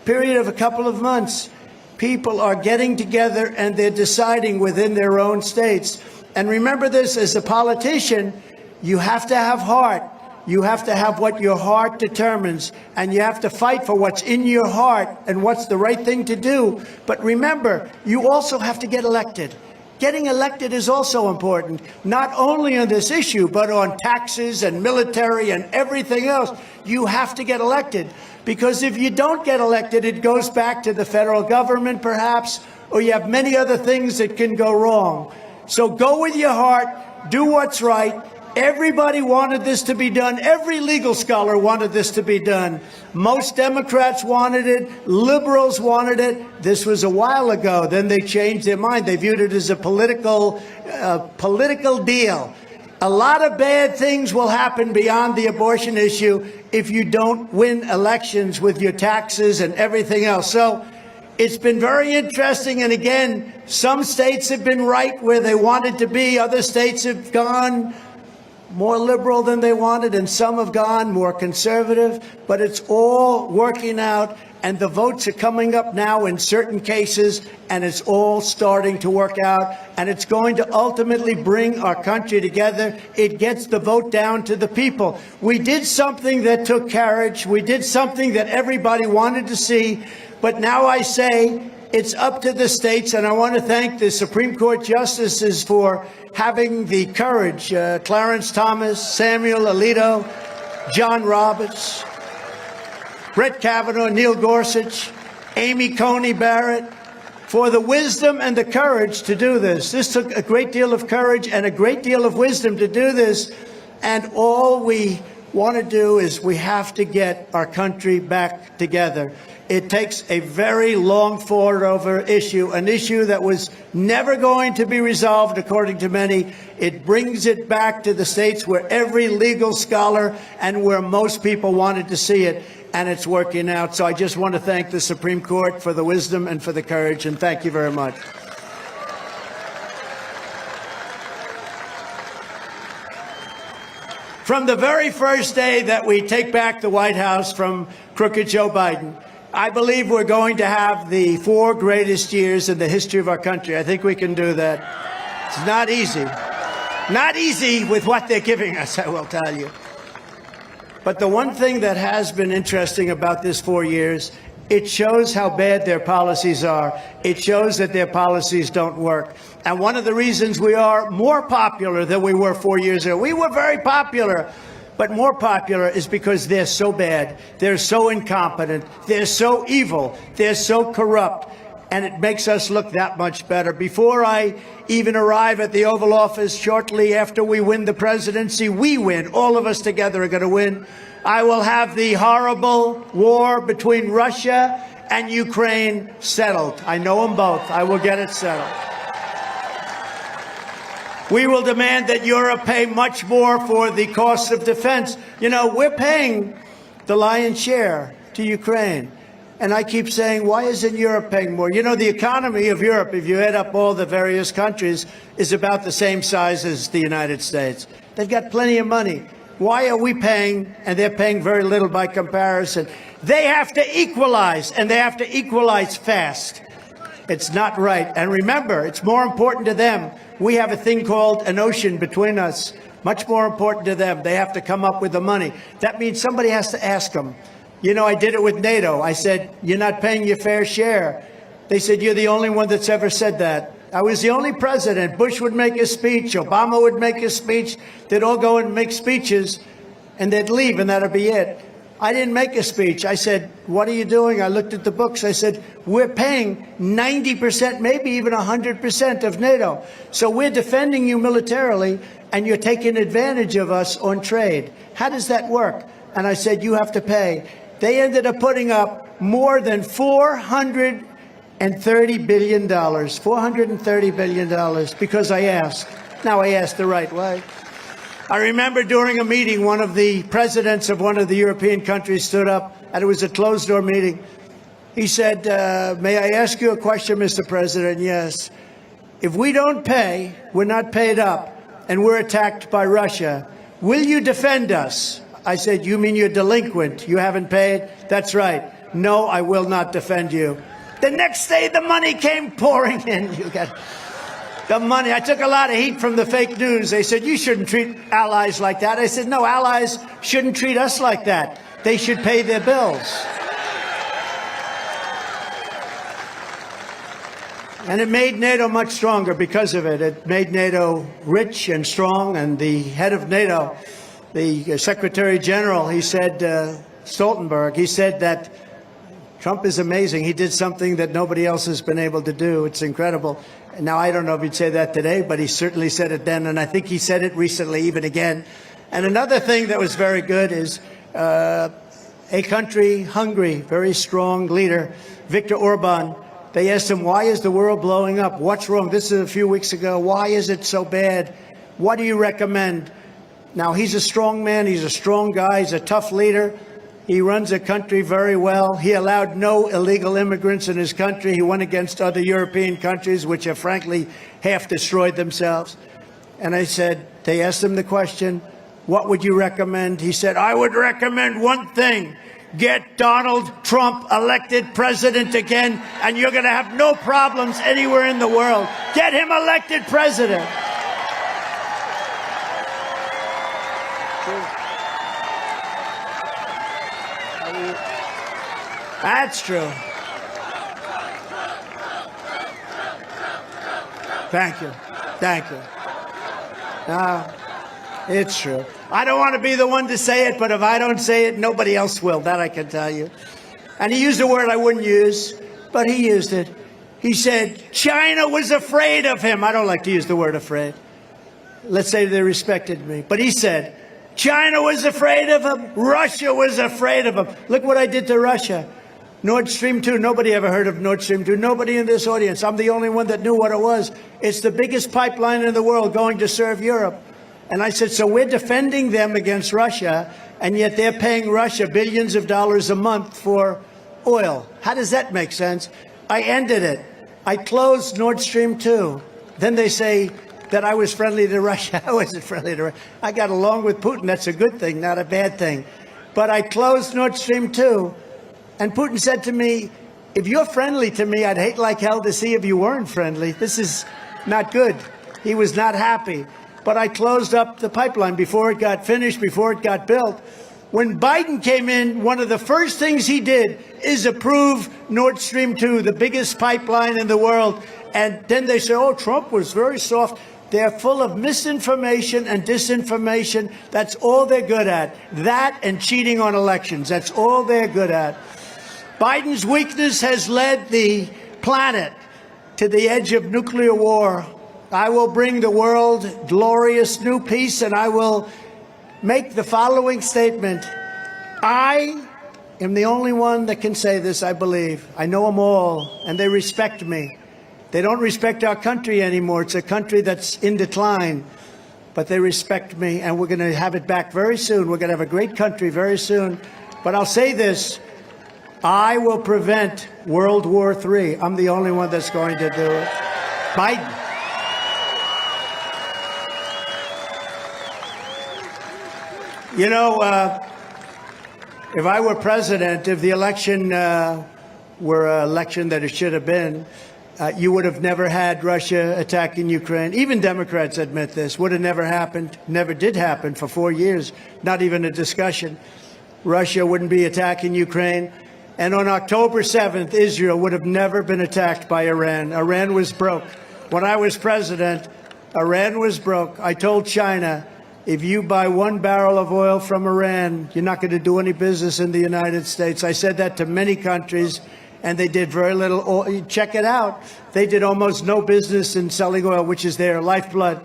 period of a couple of months. People are getting together and they're deciding within their own states. And remember this, as a politician, you have to have heart. You have to have what your heart determines, and you have to fight for what's in your heart and what's the right thing to do. But remember, you also have to get elected. getting elected is also important, not only on this issue, but on taxes and military and everything else. You have to get elected, because if you don't get elected, it goes back to the federal government, perhaps, or you have many other things that can go wrong. So go with your heart, do what's right. Everybody wanted this to be done. Every legal scholar wanted this to be done. Most Democrats wanted it. Liberals wanted it. This was a while ago. Then they changed their mind. They viewed it as a political deal. A lot of bad things will happen beyond the abortion issue if you don't win elections with your taxes and everything else. So it's been very interesting. And again, some states have been right where they wanted to be. Other states have gone more liberal than they wanted, and some have gone more conservative, but it's all working out, and the votes are coming up now in certain cases, and it's all starting to work out, and it's going to ultimately bring our country together. It gets the vote down to the people. We did something that took courage. We did something that everybody wanted to see, but now I say it's up to the states, and I want to thank the Supreme Court justices for having the courage, Clarence Thomas, Samuel Alito, John Roberts, Brett Kavanaugh, Neil Gorsuch, Amy Coney Barrett, for the wisdom and the courage to do this. This took a great deal of courage and a great deal of wisdom to do this, and all we want to do is we have to get our country back together. It takes a very long fought-over issue, an issue that was never going to be resolved, according to many. It brings it back to the states where every legal scholar and where most people wanted to see it, and it's working out. So I just want to thank the Supreme Court for the wisdom and for the courage, and thank you very much. From the very first day that we take back the White House from crooked Joe Biden, I believe we're going to have the 4 greatest years in the history of our country. I think we can do that. It's not easy. Not easy with what they're giving us, I will tell you. But the one thing that has been interesting about this 4 years, it shows how bad their policies are. It shows that their policies don't work. And one of the reasons we are more popular than we were 4 years ago, we were very popular, but more popular is because they're so bad, they're so incompetent, they're so evil, they're so corrupt, and it makes us look that much better. Before I even arrive at the Oval Office, shortly after we win the presidency, we win, all of us together are going to win, I will have the horrible war between Russia and Ukraine settled. I know them both. I will get it settled. We will demand that Europe pay much more for the cost of defense. You know, we're paying the lion's share to Ukraine. And I keep saying, why isn't Europe paying more? You know, the economy of Europe, if you add up all the various countries, is about the same size as the United States. They've got plenty of money. Why are we paying, and they're paying very little by comparison? They have to equalize, and they have to equalize fast. It's not right. And remember, it's more important to them. We have a thing called an ocean between us. Much more important to them. They have to come up with the money. That means somebody has to ask them. You know, I did it with NATO. I said, you're not paying your fair share. They said, you're the only one that's ever said that. I was the only president. Bush would make a speech. Obama would make a speech. They'd all go and make speeches, and they'd leave, and that'd be it. I didn't make a speech. I said, what are you doing? I looked at the books. I said, we're paying 90%, maybe even 100% of NATO. So we're defending you militarily, and you're taking advantage of us on trade. How does that work? And I said, you have to pay. They ended up putting up more than $430 billion. $430 billion, because I asked. Now I asked the right way. I remember during a meeting, one of the presidents of one of the European countries stood up, and it was a closed-door meeting. He said, may I ask you a question, Mr. President? Yes. If we don't pay, we're not paid up, and we're attacked by Russia, will you defend us? I said, you mean you're delinquent? You haven't paid? That's right. No, I will not defend you. The next day, the money came pouring in. You got the money. I took a lot of heat from the fake news. They said, you shouldn't treat allies like that. I said, no, allies shouldn't treat us like that. They should pay their bills. And it made NATO much stronger because of it. It made NATO rich and strong. And the head of NATO, the Secretary General, he said, Stoltenberg, he said that Trump is amazing. He did something that nobody else has been able to do. It's incredible. Now, I don't know if he'd say that today, but he certainly said it then. And I think he said it recently, even again. And another thing that was very good is a country, Hungary, very strong leader, Viktor Orban. They asked him, why is the world blowing up? What's wrong? This is a few weeks ago. Why is it so bad? What do you recommend? Now, he's a strong man. He's a strong guy. He's a tough leader. He runs a country very well. He allowed no illegal immigrants in his country. He went against other European countries, which have frankly half destroyed themselves. And I said, they asked him the question, what would you recommend? He said, I would recommend one thing. Get Donald Trump elected president again, and you're going to have no problems anywhere in the world. Get him elected president. That's true. Thank you. Thank you. It's true. I don't want to be the one to say it, but if I don't say it, nobody else will. That I can tell you. And he used a word I wouldn't use, but he used it. He said, China was afraid of him. I don't like to use the word afraid. Let's say they respected me. But he said, China was afraid of him. Russia was afraid of him. Look what I did to Russia. Nord Stream 2, nobody ever heard of Nord Stream 2. Nobody in this audience. I'm the only one that knew what it was. It's the biggest pipeline in the world going to serve Europe. And I said, so we're defending them against Russia, and yet they're paying Russia billions of dollars a month for oil. How does that make sense? I ended it. I closed Nord Stream 2. Then they say that I was friendly to Russia. I wasn't friendly to Russia. I got along with Putin. That's a good thing, not a bad thing. But I closed Nord Stream 2, and Putin said to me, if you're friendly to me, I'd hate like hell to see if you weren't friendly. This is not good. He was not happy. But I closed up the pipeline before it got finished, before it got built. When Biden came in, one of the first things he did is approve Nord Stream 2, the biggest pipeline in the world. And then they say, oh, Trump was very soft. They're full of misinformation and disinformation. That's all they're good at. That and cheating on elections. That's all they're good at. Biden's weakness has led the planet to the edge of nuclear war. I will bring the world glorious new peace, and I will make the following statement. I am the only one that can say this, I believe. I know them all, and they respect me. They don't respect our country anymore. It's a country that's in decline, but they respect me, and we're going to have it back very soon. We're going to have a great country very soon. But I'll say this. I will prevent World War III. I'm the only one that's going to do it. Biden. You know, if I were president, if the election were an election that it should have been, you would have never had Russia attacking Ukraine. Even Democrats admit this. Would have never happened. Never did happen for 4 years. Not even a discussion. Russia wouldn't be attacking Ukraine. And on October 7th, Israel would have never been attacked by Iran. Iran was broke. When I was president, Iran was broke. I told China, if you buy 1 barrel of oil from Iran, you're not going to do any business in the United States. I said that to many countries, and they did very little oil. Check it out. They did almost no business in selling oil, which is their lifeblood.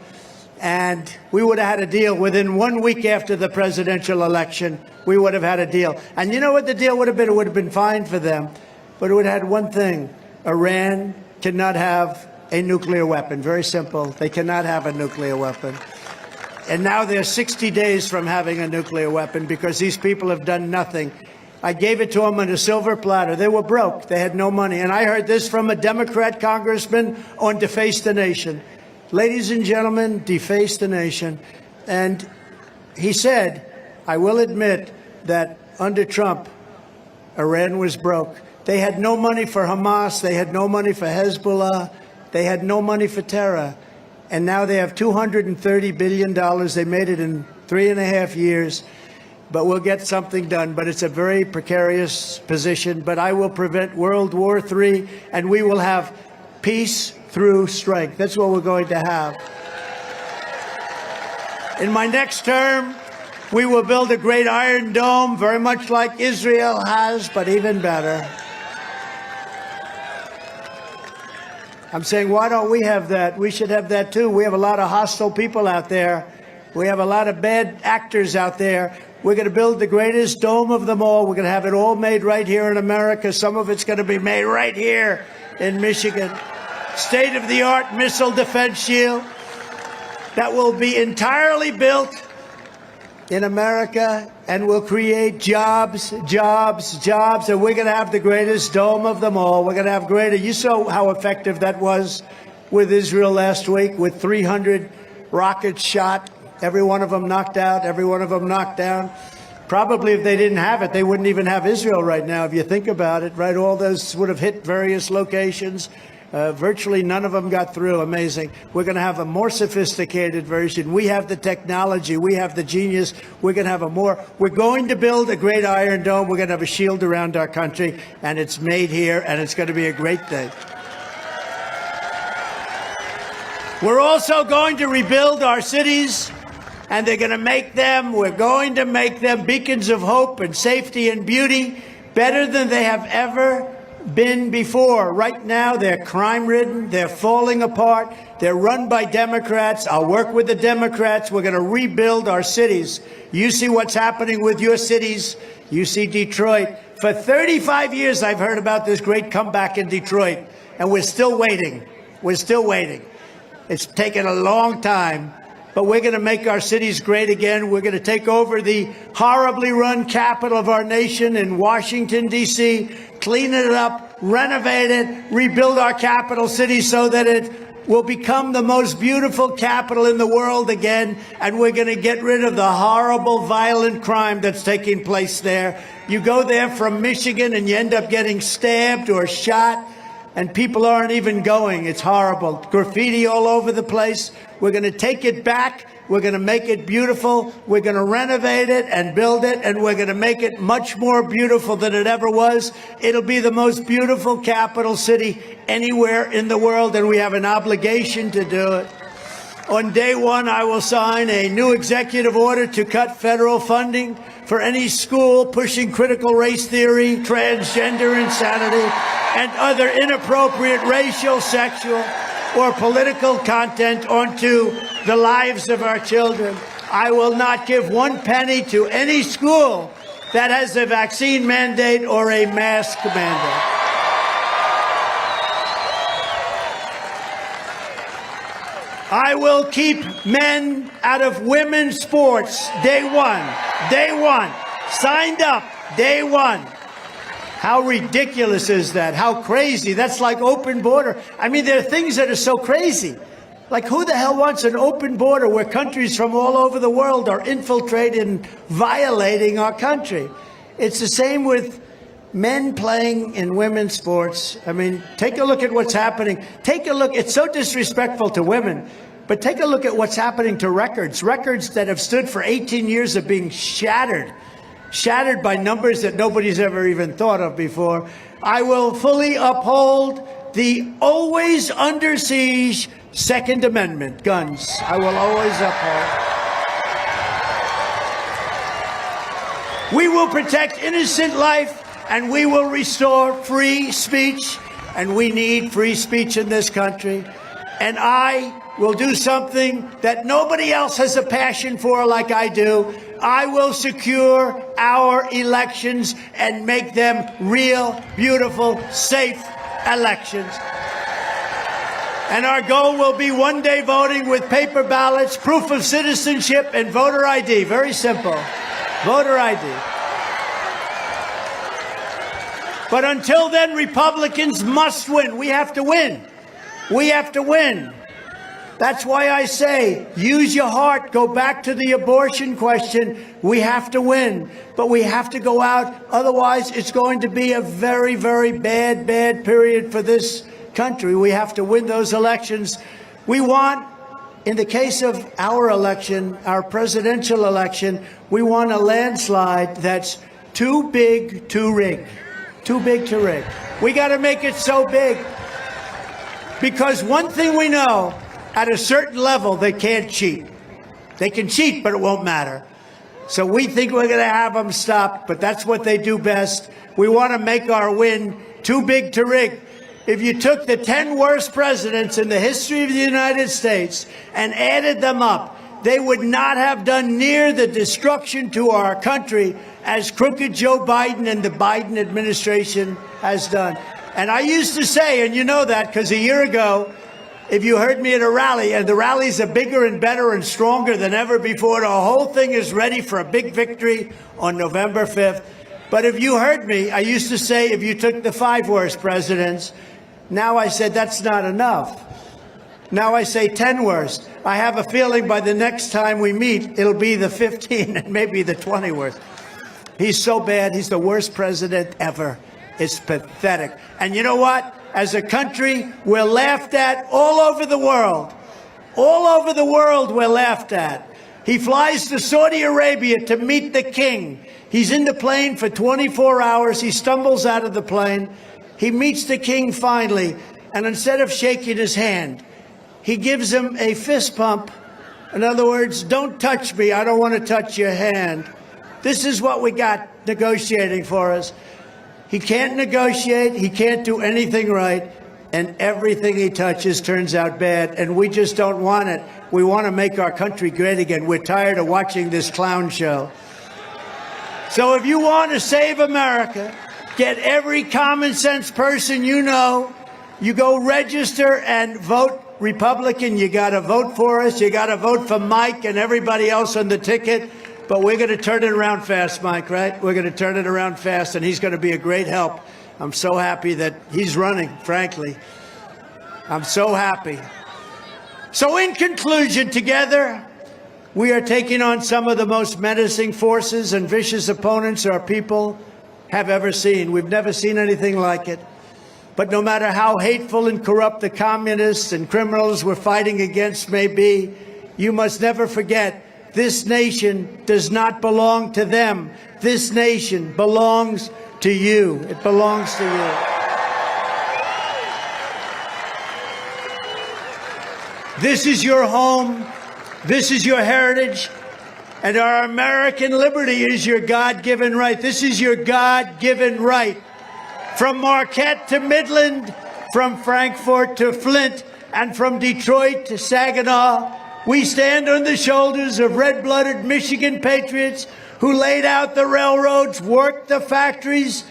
And we would have had a deal within 1 week after the presidential election. We would have had a deal. And you know what the deal would have been? It would have been fine for them. But it would have had one thing. Iran cannot have a nuclear weapon. Very simple. They cannot have a nuclear weapon. And now they're 60 days from having a nuclear weapon because these people have done nothing. I gave it to them on a silver platter. They were broke. They had no money. And I heard this from a Democrat congressman on Deface the Nation. Ladies and gentlemen, Deface the Nation. And he said, I will admit that under Trump, Iran was broke. They had no money for Hamas. They had no money for Hezbollah. They had no money for terror. And now they have $230 billion. They made it in 3.5 years. But we'll get something done. But it's a very precarious position. But I will prevent World War III, and we will have peace through strength. That's what we're going to have. In my next term, we will build a great iron dome, very much like Israel has, but even better. I'm saying, why don't we have that? We should have that too. We have a lot of hostile people out there. We have a lot of bad actors out there. We're going to build the greatest dome of them all. We're going to have it all made right here in America. Some of it's going to be made right here in Michigan. State-of-the-art missile defense shield that will be entirely built in America and will create jobs, jobs, jobs, and we're going to have the greatest dome of them all. We're going to have greater. You saw how effective that was with Israel last week with 300 rockets shot, every one of them knocked out, every one of them knocked down. Probably if they didn't have it, they wouldn't even have Israel right now, if you think about it, right? All those would have hit various locations. Virtually none of them got through. Amazing. We're going to have a more sophisticated version. We have the technology. We have the genius. We're going to have we're going to build a great iron dome. We're going to have a shield around our country, and it's made here, and it's going to be a great thing. We're also going to rebuild our cities, and we're going to make them beacons of hope and safety and beauty, better than they have ever been before. Right now, they're crime-ridden. They're falling apart. They're run by Democrats. I'll work with the Democrats. We're going to rebuild our cities. You see what's happening with your cities. You see Detroit. For 35 years, I've heard about this great comeback in Detroit, and we're still waiting. We're still waiting. It's taken a long time, but we're going to make our cities great again. We're going to take over the horribly run capital of our nation in Washington, D.C., clean it up, renovate it, rebuild our capital city so that it will become the most beautiful capital in the world again, and we're going to get rid of the horrible, violent crime that's taking place there. You go there from Michigan and you end up getting stabbed or shot, and people aren't even going. It's horrible. Graffiti all over the place. We're going to take it back. We're going to make it beautiful. We're going to renovate it and build it, and we're going to make it much more beautiful than it ever was. It'll be the most beautiful capital city anywhere in the world, and we have an obligation to do it. On day one, I will sign a new executive order to cut federal funding for any school pushing critical race theory, transgender insanity, and other inappropriate racial, sexual, or political content onto the lives of our children. I will not give one penny to any school that has a vaccine mandate or a mask mandate. I will keep men out of women's sports day one. Day one. Signed up day one. How ridiculous is that? How crazy? That's like open border. I mean, there are things that are so crazy. Like, who the hell wants an open border where countries from all over the world are infiltrating and violating our country? It's the same with men playing in women's sports. I mean, take a look at what's happening. Take a look. It's so disrespectful to women. But take a look at what's happening to records. Records that have stood for 18 years are being shattered. Shattered by numbers that nobody's ever even thought of before. I will fully uphold the always under siege Second Amendment, guns. I will always uphold. We will protect innocent life, and we will restore free speech, and we need free speech in this country. And I will do something that nobody else has a passion for like I do. I will secure our elections and make them real, beautiful, safe elections. And our goal will be one-day voting with paper ballots, proof of citizenship, and voter ID. Very simple. Voter ID. But until then, Republicans must win. We have to win. We have to win. That's why I say, use your heart, go back to the abortion question. We have to win, but we have to go out. Otherwise, it's going to be a very, very bad period for this country. We have to win those elections. We want, in the case of our election, our presidential election, we want a landslide that's too big to rig. Too big to rig. We got to make it so big. Because one thing we know, at a certain level, they can't cheat. They can cheat, but it won't matter. So we think we're going to have them stopped, but that's what they do best. We want to make our win too big to rig. If you took the 10 worst presidents in the history of the United States and added them up, they would not have done near the destruction to our country as crooked Joe Biden and the Biden administration has done. And I used to say, and you know that because a year ago, if you heard me at a rally, and the rallies are bigger and better and stronger than ever before, the whole thing is ready for a big victory on November 5th. But if you heard me, I used to say if you took the 5 worst presidents, now I said that's not enough. Now I say 10 worst. I have a feeling by the next time we meet, it'll be the 15 and maybe the 20 worst. He's so bad. He's the worst president ever. It's pathetic. And you know what? As a country, we're laughed at all over the world. All over the world, we're laughed at. He flies to Saudi Arabia to meet the king. He's in the plane for 24 hours. He stumbles out of the plane. He meets the king finally. And instead of shaking his hand, he gives him a fist pump. In other words, don't touch me. I don't want to touch your hand. This is what we got negotiating for us. He can't negotiate. He can't do anything right. And everything he touches turns out bad. And we just don't want it. We want to make our country great again. We're tired of watching this clown show. So if you want to save America, get every common sense person you know, you go register and vote Republican. You got to vote for us. You got to vote for Mike and everybody else on the ticket. But we're going to turn it around fast, Mike, right? We're going to turn it around fast, and he's going to be a great help. I'm so happy that he's running, frankly. I'm so happy. So in conclusion, together, we are taking on some of the most menacing forces and vicious opponents our people have ever seen. We've never seen anything like it. But no matter how hateful and corrupt the communists and criminals we're fighting against may be, you must never forget this nation does not belong to them. This nation belongs to you. It belongs to you. This is your home. This is your heritage. And our American liberty is your God-given right. This is your God-given right. From Marquette to Midland, from Frankfort to Flint, and from Detroit to Saginaw, we stand on the shoulders of red-blooded Michigan patriots who laid out the railroads, worked the factories,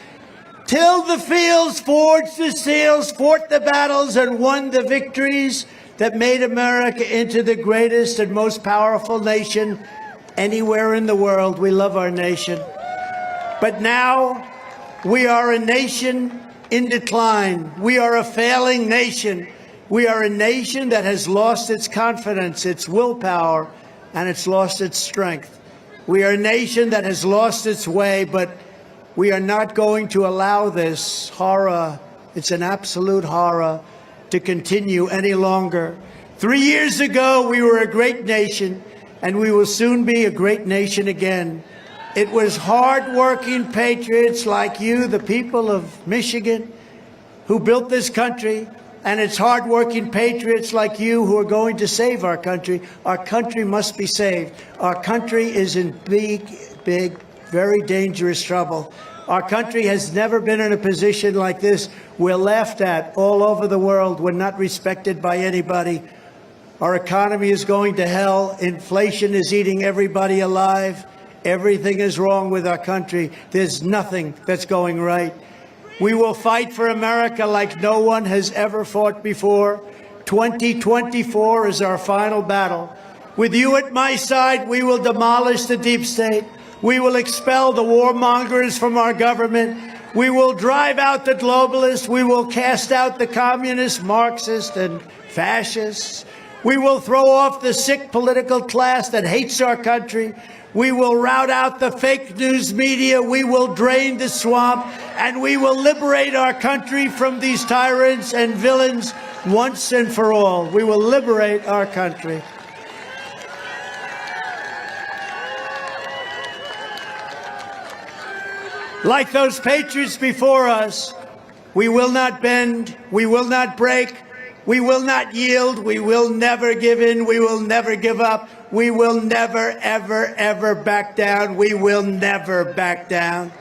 tilled the fields, forged the steels, fought the battles, and won the victories that made America into the greatest and most powerful nation anywhere in the world. We love our nation. But now we are a nation in decline. We are a failing nation. We are a nation that has lost its confidence, its willpower, and it's lost its strength. We are a nation that has lost its way, but we are not going to allow this horror, it's an absolute horror, to continue any longer. 3 years ago, we were a great nation, and we will soon be a great nation again. It was hard-working patriots like you, the people of Michigan, who built this country. And it's hard-working patriots like you who are going to save our country. Our country must be saved. Our country is in big, very dangerous trouble. Our country has never been in a position like this. We're laughed at all over the world. We're not respected by anybody. Our economy is going to hell. Inflation is eating everybody alive. Everything is wrong with our country. There's nothing that's going right. We will fight for America like no one has ever fought before. 2024 is our final battle. With you at my side, we will demolish the deep state. We will expel the warmongers from our government. We will drive out the globalists. We will cast out the communists, Marxists, and fascists. We will throw off the sick political class that hates our country. We will rout out the fake news media. We will drain the swamp, and we will liberate our country from these tyrants and villains once and for all. We will liberate our country. Like those patriots before us, we will not bend, we will not break, We will not yield. We will never give in. We will never give up. We will never, ever, ever back down. We will never back down.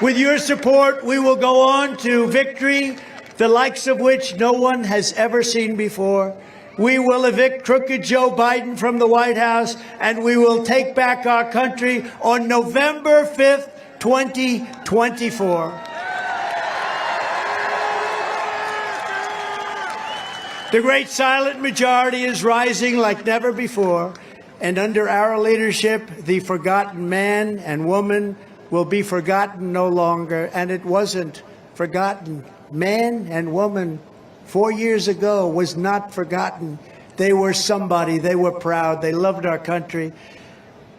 With your support, we will go on to victory, the likes of which no one has ever seen before. We will evict crooked Joe Biden from the White House, and we will take back our country on November 5th, 2024. The great silent majority is rising like never before, and under our leadership, the forgotten man and woman will be forgotten no longer, and it wasn't forgotten. Man and woman 4 years ago was not forgotten. They were somebody. They were proud. They loved our country.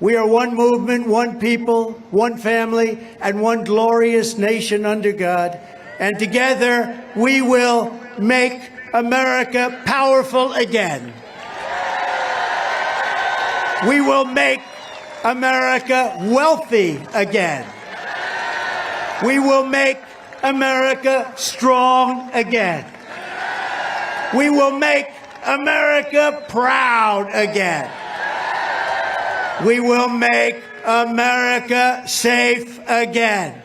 We are one movement, one people, one family, and one glorious nation under God. And together we will make America powerful again. We will make America wealthy again. We will make America strong again. We will make America proud again. We will make America safe again.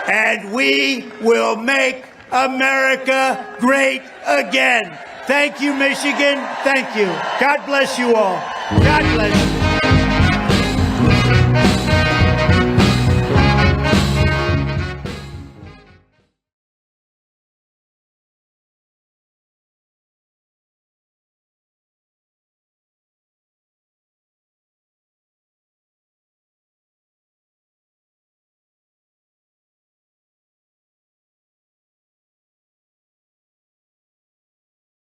And we will make America great again. Thank you, Michigan. Thank you. God bless you all. God bless you.